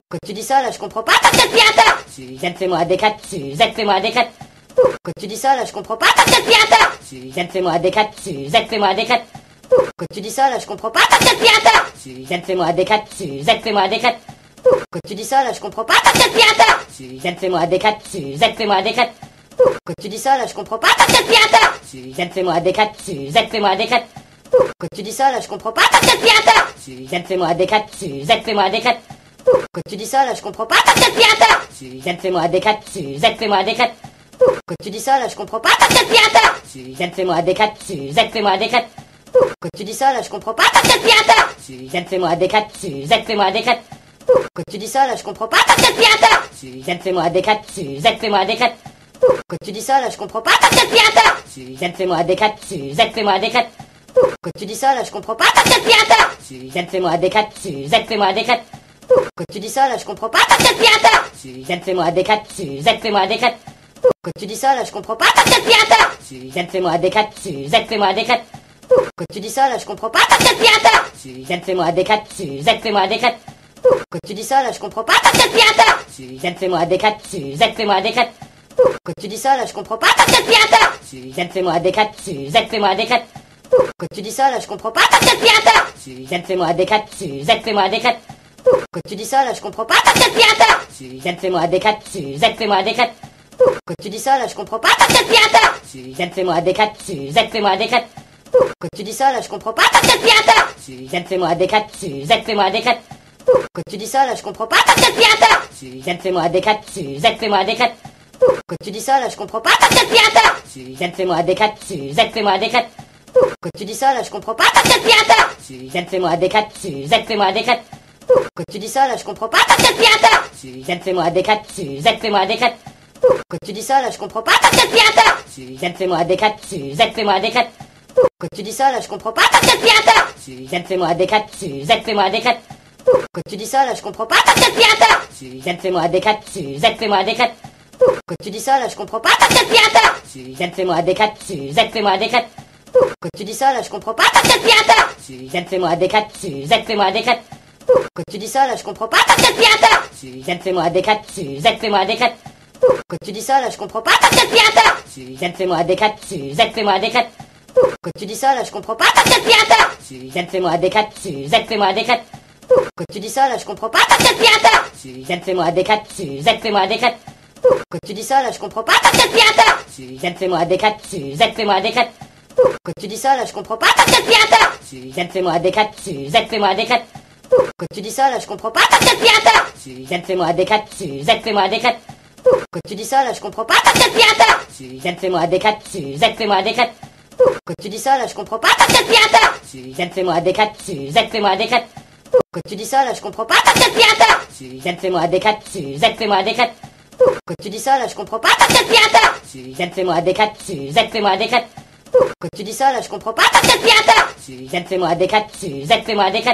Quand tu dis ça, là, je comprends pas ton aspirateur. Suzanne, fais-moi un D4. Suzanne, fais-moi un D4. Quand tu dis ça, là, je comprends pas ton aspirateur. Suzanne, fais-moi un D4. Suzanne, fais-moi un D4. Quand tu dis ça, là, je comprends pas ton aspirateur. Suzanne, fais-moi un D4. Suzanne, fais-moi un D4. Quand tu dis ça, là, je comprends pas ton aspirateur. Suzanne, fais-moi un D4. Suzanne, fais-moi un D4. Quand tu dis ça, là, je comprends pas ton aspirateur. Suzanne, fais-moi un D4. Suzanne, fais-moi un D4. Quand tu dis ça, là, je comprends pas ton aspirateur. Suzanne, fais-moi un D4. Suzanne, fais-moi un D4. Quand tu dis ça, là, je comprends pas ton aspirateur. Suzanne, fais-moi un D4. Suzanne, fais-moi un D4. Quand tu dis ça, là, je comprends pas ton aspirateur. Suzanne, fais-moi un D4. Suzanne, fais-moi un D4. Quand tu dis ça, là, je comprends pas ton aspirateur. Suzanne, fais-moi un D4. Suzanne, fais-moi un D4. Quand tu dis ça, là, je comprends pas ton aspirateur. Suzanne, fais-moi un D4. Suzanne, fais-moi un D4. Quand tu dis ça, là, je comprends pas ton aspirateur. Suzanne, fais-moi un D4. Suzanne, fais-moi un D4. Quand tu dis ça, là, je comprends pas ton aspirateur. Suzanne, fais-moi un D4. Suzanne, fais-moi un D4. Quand tu dis ça, là, je comprends pas ton aspirateur. Suzanne, fais-moi un D4. Suzanne, fais-moi un D4. Quand tu dis ça, là, je comprends pas ton aspirateur. Suzanne, fais-moi un D4. Suzanne, fais-moi un D4. Quand tu dis ça, là, je comprends pas ton aspirateur. Suzanne, fais-moi un D4. Suzanne, fais-moi un D4. Quand tu dis ça, là, je comprends pas ton aspirateur. Suzanne, fais-moi un D4. Suzanne, fais-moi un D4. Quand tu dis ça, là, je comprends pas ton aspirateur. Suzanne, fais-moi un D4. Suzanne, fais-moi un D4. Quand tu dis ça, là, je comprends pas ton aspirateur. Suzanne, fais-moi un D4. Suzanne, fais-moi un D4. Quand tu dis ça, là, je comprends pas ton aspirateur. Suzanne, fais-moi un D4. Suzanne, fais-moi un D4. Quand tu dis ça, là, je comprends pas ton aspirateur. Suzanne, fais-moi un D4. Suzanne, fais-moi un D4. Quand tu dis ça, là, je comprends pas ton aspirateur. Suzanne, fais-moi un D4. Suzanne, fais-moi un D4. Quand tu dis ça, là, je comprends pas ton aspirateur. Suzanne, fais-moi un D4. Suzanne, fais-moi un D4. Quand tu dis ça, là, je comprends pas ton aspirateur. Suzanne, fais-moi un D4. Suzanne, fais-moi un D4. Quand tu dis ça, là, je comprends pas ton aspirateur. Suzanne, fais-moi un D4. Suzanne, fais-moi un D4. Quand tu dis ça, là, je comprends pas ton aspirateur. Suzanne, fais-moi un D4. Suzanne, fais-moi un D4. Quand tu dis ça, là, je comprends pas ton aspirateur. Suzanne, fais-moi un D4. Suzanne, fais-moi un D4. Quand tu dis ça, là, je comprends pas ton aspirateur. Suzanne, fais-moi un D4. Suzanne, fais-moi un D4. Quand tu dis ça, là, je comprends pas ton aspirateur. Suzanne, fais-moi un D4. Suzanne, fais-moi un D4. Quand tu dis ça, là, je comprends pas ton aspirateur. Suzanne, fais-moi un D4. Suzanne, fais-moi un D4. Quand tu dis ça, là, je comprends pas ton aspirateur. Suzanne, fais-moi un D4. Suzanne, fais-moi un D4. Quand tu dis ça, là, je comprends pas ton aspirateur. Suzanne, fais-moi un D4. Suzanne, fais-moi un D4. Quand tu dis ça, là, je comprends pas ton aspirateur. Suzanne, fais-moi un D4. Suzanne, fais-moi un D4. Quand tu dis ça, là, je comprends pas ton aspirateur. Suzanne, fais-moi un D4. Suzanne, fais-moi un D4. Quand tu dis ça, là, je comprends pas ton aspirateur. Suzanne, fais-moi un D4. Suzanne, fais-moi un D4. Quand tu dis ça, là, je comprends pas ton aspirateur. Suzanne, fais-moi un D4. Suzanne, fais-moi un D4. Quand tu dis ça, là, je comprends pas ton aspirateur. Suzanne, fais-moi un D4. Suzanne, fais-moi un D4. Quand tu dis ça, là, je comprends pas ton aspirateur. Suzanne, fais-moi un D4. Suzanne, fais-moi un D4. Quand tu dis ça, là, je comprends pas ton aspirateur. Suzanne, fais-moi un D4. Suzanne, fais-moi un D4. Quand tu dis ça, là, je comprends pas ton aspirateur. Suzanne, fais-moi un D4. Suzanne, fais-moi un D4. Quand tu dis ça, là, je comprends pas ton aspirateur. Suzanne, fais-moi un D4. Suzanne, fais-moi un D4. Quand tu dis ça, là, je comprends pas ton aspirateur. Suzanne, fais-moi un D4. Suzanne, fais-moi un D4. Quand tu dis ça, là, je comprends pas ton aspirateur. Suzanne, fais-moi un D4. Suzanne, fais-moi un D4.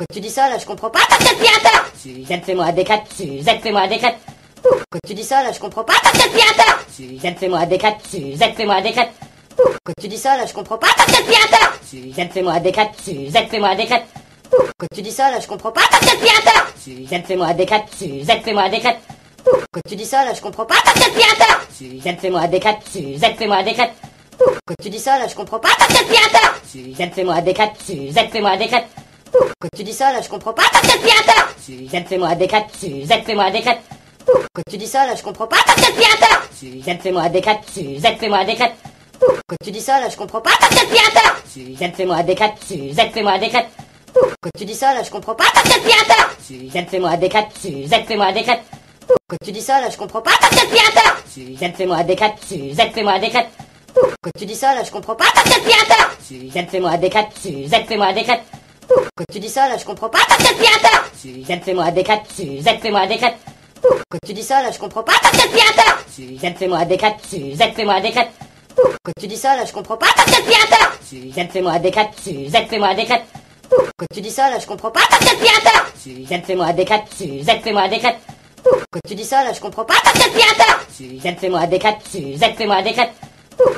Quand tu dis ça, là, je comprends pas ton aspirateur. Suzanne, fais-moi un D4. Suzanne, fais-moi un D4. Quand tu dis ça, là, je comprends pas ton aspirateur. Suzanne, fais-moi un D4. Suzanne, fais-moi un D4. Quand tu dis ça, là, je comprends pas ton aspirateur. Suzanne, fais-moi un D4. Suzanne, fais-moi un D4. Quand tu dis ça, là, je comprends pas ton aspirateur. Suzanne, fais-moi un D4. Suzanne, fais-moi un D4. Quand tu dis ça, là, je comprends pas ton aspirateur. Suzanne, fais-moi un D4. Suzanne, fais-moi un D4. Quand tu dis ça, là, je comprends pas ton aspirateur. Suzanne, fais-moi un D4. Suzanne, fais-moi un D4. Quand tu dis ça, là, je comprends pas ton aspirateur. Suzanne, fais-moi un D4. Suzanne, fais-moi un D4. Quand tu dis ça, là, je comprends pas ton aspirateur. Suzanne, fais-moi un D4. Suzanne, fais-moi un D4. Quand tu dis ça, là, je comprends pas ton aspirateur. Suzanne, fais-moi un D4. Suzanne, fais-moi un D4. Quand tu dis ça, là, je comprends pas ton aspirateur. Suzanne, fais-moi un D4. Suzanne, fais-moi un D4. Quand tu dis ça, là, je comprends pas ton aspirateur. Suzanne, fais-moi un D4. Suzanne, fais-moi un D4. Quand tu dis ça, là, je comprends pas ton aspirateur. Suzanne, fais-moi un D4. Suzanne, fais-moi un D4. Quand tu dis ça, là, je comprends pas ton aspirateur. Suzanne, fais-moi un D4. Suzanne, fais-moi un D4. Quand tu dis ça, là, je comprends pas ton aspirateur. Suzanne, fais-moi un D4. Suzanne, fais-moi un D4. Quand tu dis ça, là, je comprends pas ton aspirateur. Suzanne, fais-moi un D4. Suzanne, fais-moi un D4. Quand tu dis ça, là, je comprends pas ton aspirateur. Suzanne, fais-moi un D4. Suzanne, fais-moi un D4. Quand tu dis ça, là, je comprends pas ton aspirateur. Suzanne, fais-moi un D4. Suzanne, fais-moi un D4.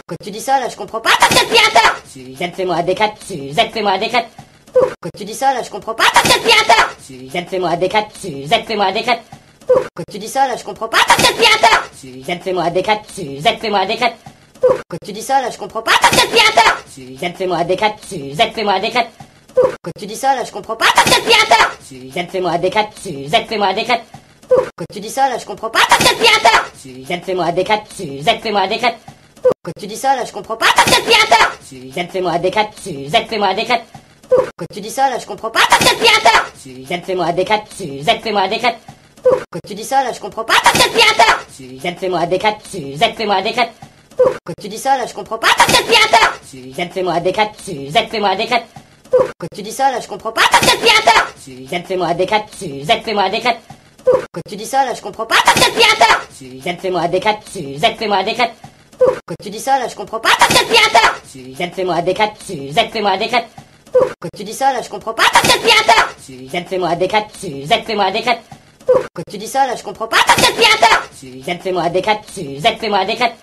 Quand tu dis ça, là, je comprends pas ton aspirateur. Suzanne, fais-moi un D4. Suzanne, fais-moi un D4. Quand tu dis ça, là, je comprends pas ton aspirateur. Suzanne, fais-moi un D4. Suzanne, fais-moi un D4. Quand tu dis ça, là, je comprends pas ton aspirateur. Suzanne, fais-moi un D4. Suzanne, fais-moi un D4. Quand tu dis ça, là, je comprends pas ton aspirateur. Suzanne, fais-moi un D4. Suzanne, fais-moi un D4. Quand tu dis ça, là, je comprends pas ton aspirateur. Suzanne, fais-moi un D4. Suzanne, fais-moi un D4. Quand tu dis ça, là, je comprends pas ton aspirateur. Suzanne, fais-moi un D4. Suzanne, fais-moi un D4. Quand tu dis ça, là, je comprends pas ton aspirateur. Suzanne, fais-moi un D4. Suzanne, fais-moi un D4. Quand tu dis ça, là, je comprends pas ton aspirateur. Suzanne, fais-moi un D4. Suzanne, fais-moi un D4. Quand tu dis ça, là, je comprends pas ton aspirateur. Suzanne, fais-moi des quatre. Suzanne, fais-moi des quatre. Quand tu dis ça, là, je comprends pas. T'as quatre pieds à terre. Suzanne, fais-moi des quatre. Suzanne, fais-moi des quatre. Quand tu dis ça, là, je comprends pas. T'as quatre pieds à terre. Suzanne, fais-moi des quatre. Suzanne, fais-moi des quatre. Quand tu dis ça, là, je comprends pas. T'as quatre pieds à terre. Suzanne, fais-moi des quatre. Suzanne, fais-moi des quatre. Quand tu dis ça, là, je comprends pas. T'as quatre pieds à terre. Suzanne, fais-moi des quatre. Suzanne, fais-moi des quatre. Quand tu dis ça, là, je comprends pas. T'as quatre pieds à terre. Suzanne, fais-moi des quatre. Suzanne, fais-moi des quatre. Quand tu dis ça, là, je comprends pas. T'as quatre pieds à terre. Suzanne, fais-moi des quatre. Suzanne, fais-moi des quatre.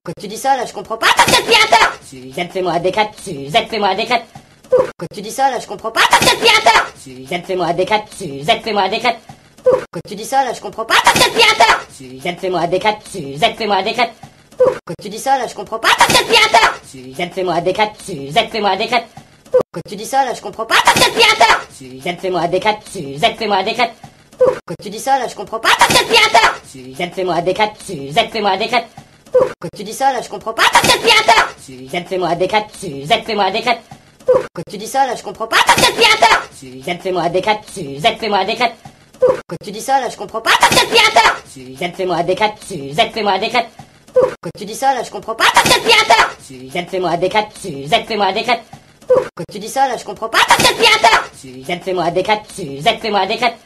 Quand tu dis ça, là, je comprends pas. T'as quatre pieds à terre. Suzanne, fais-moi des quatre. Suzanne, fais-moi des quatre. Quand tu dis ça, là, je comprends pas. T'as quatre pieds à terre. Suzanne, fais-moi des quatre. Suzanne, fais-moi des quatre. Quand tu dis ça, là, je comprends pas. T'as quatre pieds à terre. Suzanne, fais-moi des quatre. Suzanne, fais-moi des quatre. Quand tu dis ça, là, je comprends pas. T'as quatre pieds à terre. Suzanne, fais-moi des quatre. Suzanne, fais-moi des quatre. Quand tu dis ça, là, je comprends pas. T'as quatre pieds à terre. Suzanne, fais-moi des quatre. Suzanne, fais-moi des quatre. Quand tu dis ça, là, je comprends pas. T'as quatre pieds à terre. Suzanne, fais-moi des quatre. Suzanne, fais-moi des quatre. Quand tu dis ça, là, je comprends pas. T'as quatre pieds à terre. Suzanne, fais-moi des quatre. Suzanne, fais-moi des quatre. Quand tu dis ça, là, je comprends pas. T'as quatre pieds à terre. Suzanne, fais-moi des quatre. Suzanne, fais-moi des quatre. Quand tu dis ça, là, je comprends pas. T'as quatre pieds à terre. Suzanne, fais-moi des quatre. Suzanne, fais-moi des quatre. Quand tu dis ça, là, je comprends pas. T'as quatre pieds à terre. Suzanne, fais-moi des quatre. Suzanne, fais-moi des quatre. Quand tu dis ça, là, je comprends pas. T'as quatre pieds à terre. Suzanne, fais-moi des quatre. Suzanne, fais-moi des quatre.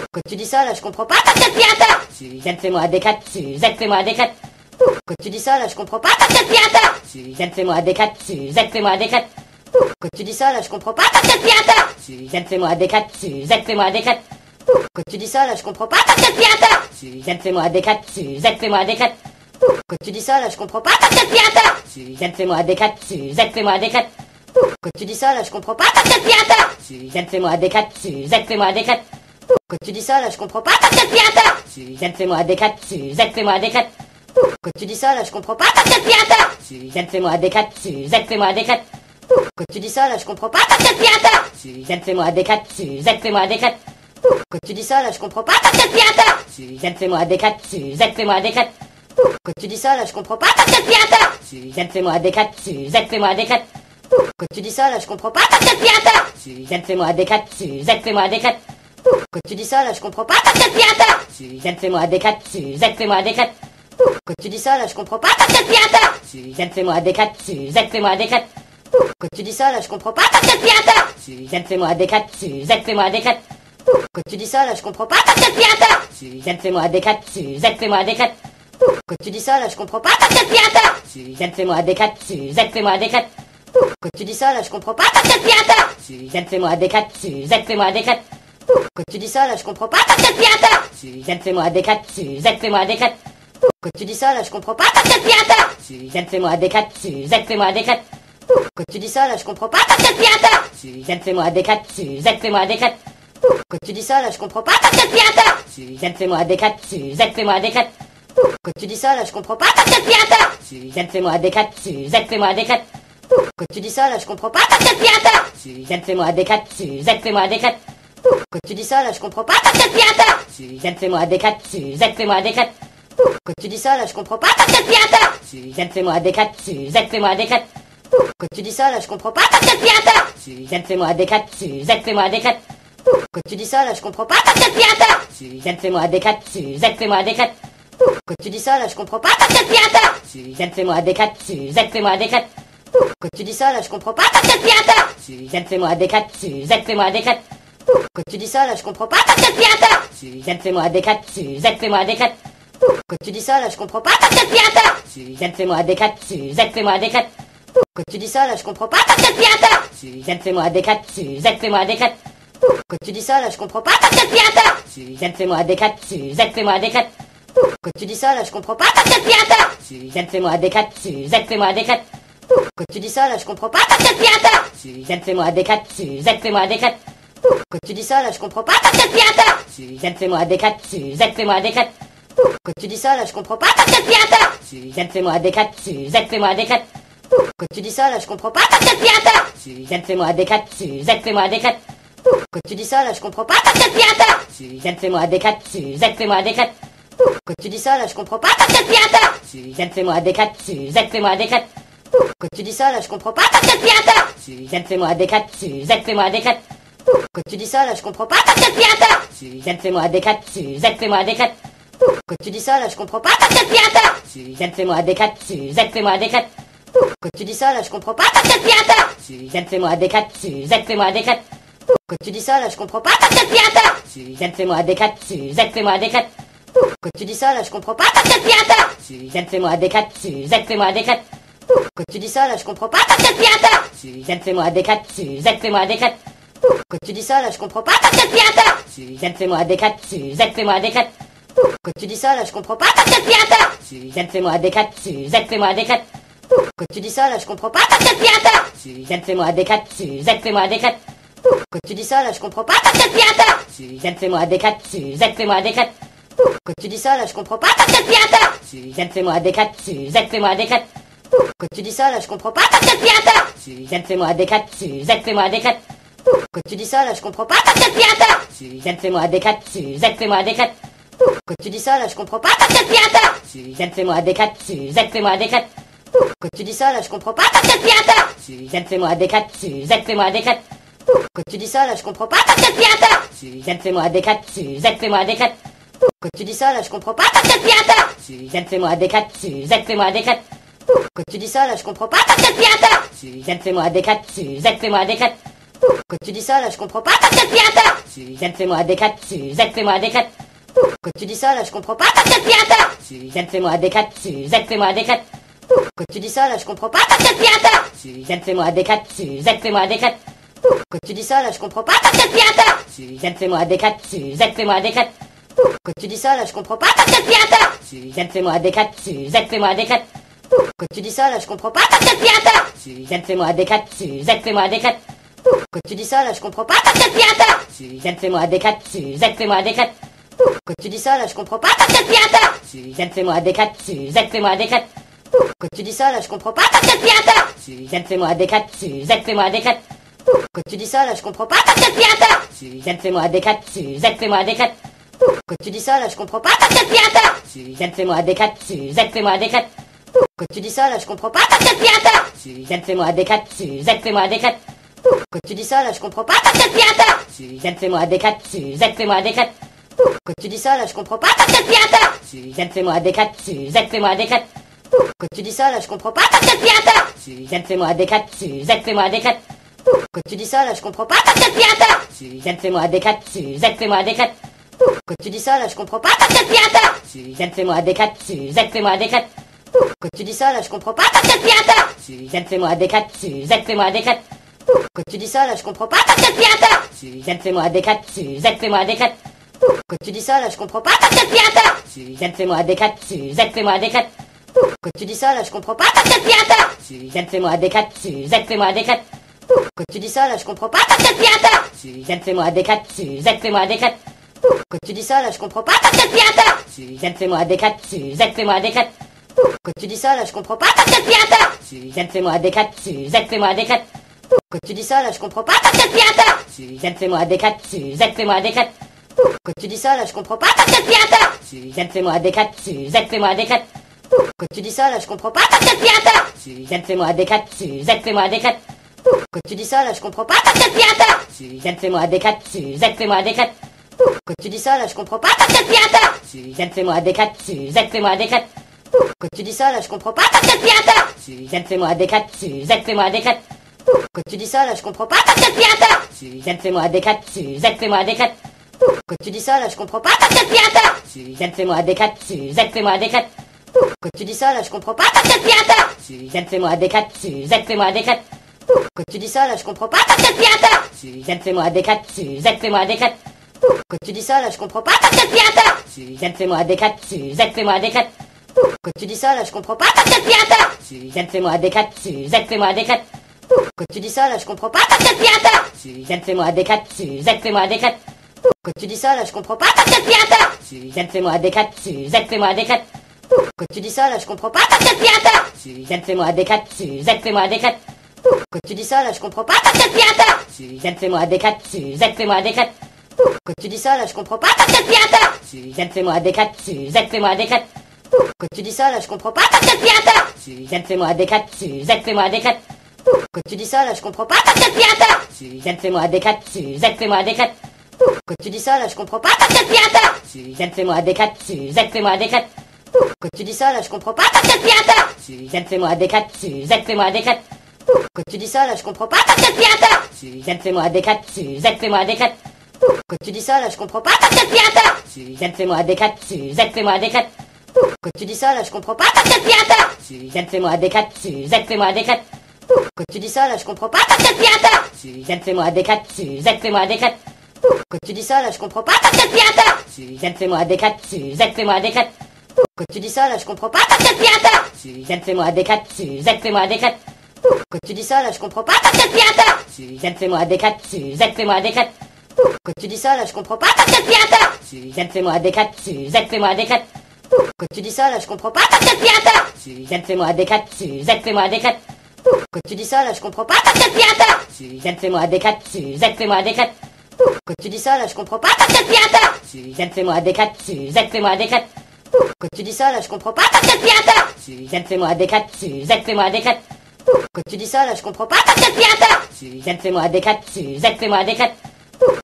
Quand tu dis ça, là, je comprends pas. T'as quatre pieds à terre. Suzanne, fais-moi des quatre. Suzanne, fais-moi des quatre. Quand tu dis ça, là, je comprends pas. T'as quatre pieds à terre. Suzanne, fais-moi des quatre. Suzanne, fais-moi des quatre. Quand tu dis ça, là, je comprends pas. T'as quatre pieds à terre. Suzanne, fais-moi des quatre. Suzanne, fais-moi des quatre. Quand tu dis ça, là, je comprends pas. T'as quatre pieds à terre. Suzanne, fais-moi des quatre. Suzanne, fais-moi des quatre. Quand tu dis ça, là, je comprends pas. T'as quatre pieds à terre. Suzanne, fais-moi des quatre. Suzanne, fais-moi des quatre. Quand tu dis ça, là, je comprends pas. T'as quatre pieds à terre. Suzanne, fais-moi des quatre. Suzanne, fais-moi des quatre. Quand tu dis ça, là, je comprends pas. T'as quatre pieds à terre. Suzanne, fais-moi des quatre. Suzanne, fais-moi des quatre. Quand tu dis ça, là, je comprends pas. T'as quatre pieds à terre. Suzanne, fais-moi des quatre. Suzanne, fais-moi des quatre. Quand tu dis ça, là, je comprends pas. T'as quatre pieds à terre. Suzanne, fais-moi des quatre. Suzanne, fais-moi des quatre. Quand tu dis ça, là, je comprends pas. T'as quatre pieds à terre. Suzanne, fais-moi des quatre. Suzanne, fais-moi des quatre. Quand tu dis ça, là, je comprends pas. T'as quatre pieds à terre. Suzanne, fais-moi des quatre. Suzanne, fais-moi des quatre. Quand tu dis ça, là, je comprends pas. T'as quatre pieds à terre. Suzanne, fais-moi des quatre. Suzanne, fais-moi des quatre. Quand tu dis ça, là, je comprends pas. T'as quatre pieds à terre. Suzanne, fais-moi des quatre. Suzanne, fais-moi des quatre. Quand tu dis ça, là, je comprends pas. T'as quatre pieds à terre. Suzanne, fais-moi des quatre. Suzanne, fais-moi des quatre. Quand tu dis ça, là, je comprends pas. T'as quatre pieds à terre. Suzanne, fais-moi des quatre. Suzanne, fais-moi des quatre. Quand tu dis ça, là, je comprends pas. T'as quatre pieds à terre. Suzanne, fais-moi des quatre. Suzanne, fais-moi des quatre. Quand tu dis ça, là, je comprends pas. T'as quatre pieds à terre. Suzanne, fais-moi des quatre. Suzanne, fais-moi des quatre. Quand tu dis ça, là, je comprends pas. T'as quatre pieds à terre. Suzanne, fais-moi des quatre. Suzanne, fais-moi des quatre. Quand tu dis ça, là, je comprends pas. T'as quatre pieds à terre. Suzanne, fais-moi des quatre. Suzanne, fais-moi des quatre. Quand tu dis ça, là, je comprends pas. T'as quatre pieds à terre. Suzanne, fais-moi des quatre. Suzanne, fais-moi des quatre. Quand tu dis ça, là, je comprends pas. T'as quatre pieds à terre. Suzanne, fais-moi des quatre. Suzanne, fais-moi des quatre. Quand tu dis ça, là, je comprends pas. T'as quatre pieds à terre. Suzanne, fais-moi des quatre. Suzanne, fais-moi des quatre. Quand tu dis ça, là, je comprends pas. T'as quatre pieds à terre. Suzanne, fais-moi des quatre. Suzanne, fais-moi des quatre. Quand tu dis ça, là, je comprends pas. T'as quatre pieds à terre. Suzanne, fais-moi des quatre. Suzanne, fais-moi des quatre. Quand tu dis ça, là, je comprends pas. T'as quatre pieds à terre. Suzanne, fais-moi des quatre. Suzanne, fais-moi des quatre. Quand tu dis ça, là, je comprends pas. T'as quatre pieds à terre. Suzanne, fais-moi des quatre. Suzanne, fais-moi des quatre. Quand tu dis ça, là, je comprends pas. T'as quatre pieds à terre. Suzanne, fais-moi des quatre. Suzanne, fais-moi des quatre. Quand tu dis ça, là, je comprends pas. T'as quatre pieds à terre. Suzanne, fais-moi des quatre. Suzanne, fais-moi des quatre. Quand tu dis ça, là, je comprends pas. T'as quatre pieds à terre. Suzanne, fais-moi des quatre. Suzanne, fais-moi des quatre. Quand tu dis ça, là, je comprends pas. T'as quatre pieds à terre. Suzanne, fais-moi des quatre. Suzanne, fais-moi des quatre. Quand tu dis ça, là, je comprends pas. T'as quatre pieds à terre. Suzanne, fais-moi des quatre. Suzanne, fais-moi des quatre. Quand tu dis ça, là, je comprends pas. T'as quatre pieds à terre. Suzanne, fais-moi des quatre. Suzanne, fais-moi des quatre. Quand tu dis ça, là, je comprends pas. T'as quatre pieds à terre. Suzanne, fais-moi des quatre. Suzanne, fais-moi des quatre. Quand tu dis ça, là, je comprends pas. T'as quatre pieds à terre. Suzanne, fais-moi des quatre. Suzanne, fais-moi des quatre. Quand tu dis ça, là, je comprends pas. T'as quatre pieds à terre. Suzanne, fais-moi des quatre. Suzanne, fais-moi des quatre. Quand tu dis ça, là, je comprends pas. T'as quatre pieds à terre. Suzanne, fais-moi des quatre. Suzanne, fais-moi des quatre. Quand tu dis ça, là, je comprends pas. T'as quatre pieds à terre. Suzanne, fais-moi des quatre. Suzanne, fais-moi des quatre. Quand tu dis ça, là, je comprends pas. T'as quatre pieds à terre. Suzanne, fais-moi des quatre. Suzanne, fais-moi des quatre. Quand tu dis ça, là, je comprends pas. T'as quatre pieds à terre. Suzanne, fais-moi des quatre. Suzanne, fais-moi des quatre. Quand tu dis ça, là, je comprends pas. T'as quatre pieds à terre. Suzanne, fais-moi des quatre. Suzanne, fais-moi des quatre. Quand tu dis ça, là, je comprends pas. T'as quatre pieds à terre. Suzanne, fais-moi des quatre. Suzanne, fais-moi des quatre. Quand tu dis ça, là, je comprends pas. T'as quatre pieds à terre. Suzanne, fais-moi des quatre. Suzanne, fais-moi des quatre. Quand tu dis ça, là, je comprends pas. T'as quatre pieds à terre. Suzanne, fais-moi des quatre. Suzanne, fais-moi des quatre. Quand tu dis ça, là, je comprends pas ton aspirateur. Suzanne, fais-moi des 4. Suzanne, fais-moi des 4. Quand tu dis ça, là, je comprends pas ton aspirateur. Suzanne, fais-moi des 4. Suzanne, fais-moi des 4. Quand tu dis ça, là, je comprends pas ton aspirateur. Suzanne, fais-moi des 4. Suzanne, fais-moi des 4. Quand tu dis ça, là, je comprends pas ton aspirateur. Suzanne, fais-moi des 4. Suzanne, fais-moi des 4. Quand tu dis ça, là, je comprends pas ton aspirateur. Suzanne, fais-moi des 4. Suzanne, fais-moi des 4. Quand tu dis ça, là, je comprends pas ton aspirateur. Suzanne, fais-moi des 4. Suzanne, fais-moi des 4. Quand tu dis ça, là, je comprends pas ton aspirateur. Suzanne, fais-moi des 4. Suzanne, fais-moi des 4. Quand tu dis ça, là, je comprends pas ton aspirateur. Suzanne, fais-moi des 4. Suzanne, fais-moi des 4. Quand tu dis ça, là, je comprends pas ton aspirateur. Suzanne, fais-moi des 4. Suzanne, fais-moi des 4. Quand tu dis ça, là, je comprends pas ton aspirateur. Suzanne, fais-moi des 4. Suzanne, fais-moi des 4. Quand tu dis ça, là, je comprends pas ton aspirateur. Suzanne, fais-moi des 4. Suzanne, fais-moi des 4. Quand tu dis ça, là, je comprends pas ton aspirateur. Suzanne, fais-moi des 4. Suzanne, fais-moi des 4. Quand tu dis ça, là, je comprends pas ton aspirateur. Suzanne, fais-moi des 4. Suzanne, fais-moi des 4. Quand tu dis ça, là, je comprends pas ton aspirateur. Suzanne, fais-moi des 4. Suzanne, fais-moi des 4. Quand tu dis ça, là, je comprends pas ton aspirateur. Suzanne, fais-moi des 4. Suzanne, fais-moi des 4. Quand tu dis ça, là, je comprends pas ton aspirateur. Suzanne, fais-moi des 4. Suzanne, fais-moi des 4. Quand tu dis ça, là, je comprends pas ton aspirateur. Suzanne, fais-moi des 4. Suzanne, fais-moi des 4. Quand tu dis ça, là, je comprends pas ton aspirateur. Suzanne, fais-moi des 4. Suzanne, fais-moi des 4. Quand tu dis ça, là, je comprends pas ton aspirateur. Suzanne, fais-moi des 4. Suzanne, fais-moi des 4. Quand tu dis ça, là, je comprends pas ton aspirateur. Suzanne, fais-moi des 4. Suzanne, fais-moi des 4. Quand tu dis ça, là, je comprends pas ton aspirateur. Suzanne, fais-moi des 4. Suzanne, fais-moi des 4. Quand tu dis ça, là, je comprends pas ton aspirateur. Suzanne, fais-moi des 4. Suzanne, fais-moi des 4. Quand tu dis ça, là, je comprends pas ton aspirateur. Suzanne, fais-moi des 4. Suzanne, fais-moi des 4. Quand tu dis ça, là, je comprends pas ton aspirateur. Suzanne, fais-moi des 4. Suzanne, fais-moi des 4. Quand tu dis ça, là, je comprends pas ton aspirateur. Suzanne, fais-moi des 4. Suzanne, fais-moi des 4. Quand tu dis ça, là, je comprends pas ton aspirateur. Suzanne, fais-moi des 4. Suzanne, fais-moi des 4. Quand tu dis ça, là, je comprends pas ton aspirateur. Suzanne, fais-moi des 4. Suzanne, fais-moi des 4. Quand tu dis ça, là, je comprends pas ton aspirateur. Suzanne, fais-moi des 4. Suzanne, fais-moi des 4. Quand tu dis ça, là, je comprends pas ton aspirateur. Suzanne, fais-moi des 4. Suzanne, fais-moi des 4. Quand tu dis ça, là, je comprends pas ton aspirateur. Suzanne, fais-moi des 4. Suzanne, fais-moi des 4. Quand tu dis ça, là, je comprends pas ton aspirateur. Suzanne, fais-moi des 4. Suzanne, fais-moi des 4. Quand tu dis ça, là, je comprends pas ton aspirateur. Suzanne, fais-moi des 4. Suzanne, fais-moi des 4. Quand tu dis ça, là, je comprends pas ton aspirateur. Suzanne, fais-moi des 4. Suzanne, fais-moi des 4. Quand tu dis ça, là, je comprends pas ton aspirateur. Suzanne, fais-moi des 4. Suzanne, fais-moi des 4. Quand tu dis ça, là, je comprends pas ton aspirateur. Suzanne, fais-moi des 4. Suzanne, fais-moi des 4. Quand tu dis ça, là, je comprends pas ton aspirateur. Suzanne, fais-moi des 4. Suzanne, fais-moi des 4. Quand tu dis ça, là, je comprends pas ton aspirateur. Suzanne, fais-moi des 4. Suzanne, fais-moi des 4. Quand tu dis ça, là, je comprends pas ton aspirateur. Suzanne, fais-moi des 4. Suzanne, fais-moi des 4. Quand tu dis ça, là, je comprends pas ton aspirateur. Suzanne, fais-moi des 4. Suzanne, fais-moi des 4. Quand tu dis ça, là, je comprends pas ton aspirateur. Suzanne, fais-moi des 4. Suzanne, fais-moi des 4. Quand tu dis ça, là, je comprends pas ton aspirateur. Suzanne, fais-moi des 4. Suzanne, fais-moi des 4. Quand tu dis ça, là, je comprends pas ton aspirateur. Suzanne, fais-moi des 4. Suzanne, fais-moi des 4. Quand tu dis ça, là, je comprends pas ton aspirateur. Suzanne, fais-moi des 4. Suzanne, fais-moi des 4. Quand tu dis ça, là, je comprends pas ton aspirateur. Suzanne, fais-moi des 4. Suzanne, fais-moi des 4. Quand tu dis ça, là, je comprends pas ton aspirateur. Suzanne, fais-moi des 4. Suzanne, fais-moi des 4. Quand tu dis ça, là, je comprends pas ton aspirateur. Suzanne, fais-moi des 4. Suzanne, fais-moi des 4. Quand tu dis ça, là, je comprends pas ton aspirateur. Suzanne, fais-moi des 4. Suzanne, fais-moi des 4. Quand tu dis ça, là, je comprends pas ton aspirateur. Suzanne, fais-moi des 4. Suzanne, fais-moi des 4. Quand tu dis ça, là, je comprends pas ton aspirateur. Suzanne, fais-moi des 4. Suzanne, fais-moi des 4. Quand tu dis ça, là, je comprends pas ton aspirateur. Suzanne, fais-moi des 4. Suzanne, fais-moi des 4. Quand tu dis ça, là, je comprends pas ton aspirateur. Suzanne, fais-moi des 4. Suzanne, fais-moi des 4. Quand tu dis ça, là, je comprends pas ton aspirateur. Suzanne, fais-moi des 4. Suzanne, fais-moi des 4. Quand tu dis ça, là, je comprends pas ton aspirateur. Suzanne, fais-moi des 4. Suzanne, fais-moi des 4. Quand tu dis ça, là, je comprends pas ton aspirateur. Suzanne, fais-moi des 4. Suzanne, fais-moi des 4. Quand tu dis ça, là, je comprends pas ton aspirateur. Suzanne, fais-moi des 4. Suzanne, fais-moi des 4. Quand tu dis ça, là, je comprends pas ton aspirateur. Suzanne, fais-moi des 4. Suzanne, fais-moi des 4. Quand tu dis ça, là, je comprends pas ton aspirateur. Suzanne, fais-moi des 4. Suzanne, fais-moi des 4. Quand tu dis ça, là, je comprends pas ton aspirateur. Suzanne, fais-moi des 4. Suzanne, fais-moi des 4. Quand tu dis ça, là, je comprends pas ton aspirateur. Suzanne, fais-moi des 4. Suzanne, fais-moi des 4. Quand tu dis ça, là, je comprends pas ton aspirateur. Suzanne, fais-moi des 4. Suzanne, fais-moi des 4. Quand tu dis ça, là, je comprends pas. Aspirateur. Suzette, fais-moi des crêpes. Suzette, fais-moi des crêpes. Quand tu dis ça, là, je comprends pas. Aspirateur. Suzette, fais-moi des crêpes. Suzette, fais-moi des crêpes. Quand tu dis ça, là, je comprends pas. Aspirateur. Suzette, fais-moi des crêpes. Suzette, fais-moi des crêpes. Quand tu dis ça, là, je comprends pas. Aspirateur. Suzette, fais-moi des crêpes. Suzette, fais-moi des crêpes. Quand tu dis ça, là, je comprends pas. Aspirateur. Suzette, fais-moi des crêpes. Suzette, fais-moi des crêpes. Quand tu dis ça, là, je comprends pas. Aspirateur. Suzette, fais-moi des crêpes. Suzette, fais-moi des crêpes. Quand tu dis ça, là, je comprends pas. Aspirateur. Suzette, fais-moi des crêpes. Suzette, fais-moi des crêpes. Quand tu dis ça, là, je comprends pas. Aspirateur. Suzette, fais-moi des crêpes. Suzette, fais-moi des crêpes. Quand tu dis ça, là, je comprends pas. Aspirateur. Suzette, fais-moi des crêpes. Suzette, fais-moi des crêpes. Quand tu dis ça, là, je comprends pas. Aspirateur. Suzette, fais-moi des crêpes. Suzette, fais-moi des crêpes. Quand tu dis ça, là, je comprends pas. Aspirateur. Suzette, fais-moi des crêpes. Suzette, fais-moi des crêpes. Quand tu dis ça, là, je comprends pas. Aspirateur. Suzette, fais-moi des crêpes. Suzette, fais-moi des crêpes. Quand tu dis ça, là, je comprends pas. Aspirateur. Suzette, fais-moi des crêpes. Suzette, fais-moi des crêpes. Quand tu dis ça, là, je comprends pas. Aspirateur. Suzette, fais-moi des crêpes. Suzette, fais-moi des crêpes. Quand tu dis ça, là, je comprends pas. Aspirateur. Suzette, fais-moi des crêpes. Suzette, fais-moi des crêpes.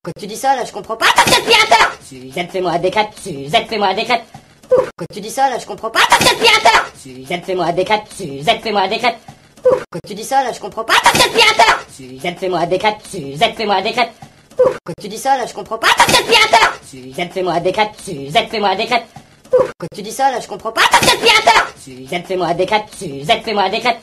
Quand tu dis ça, là, je comprends pas. Aspirateur. Suzette, fais-moi des crêpes. Suzette, fais-moi des crêpes. Quand tu dis ça, là, je comprends pas. Aspirateur. Suzette, fais-moi des crêpes. Suzette, fais-moi des crêpes. Quand tu dis ça, là, je comprends pas. Aspirateur. Suzette, fais-moi des crêpes. Suzette, fais-moi des crêpes. Quand tu dis ça, là, je comprends pas. Aspirateur. Suzette, fais-moi des crêpes. Suzette, fais-moi des crêpes. Quand tu dis ça, là, je comprends pas. Aspirateur. Suzette, fais-moi des crêpes. Suzette, fais-moi des crêpes.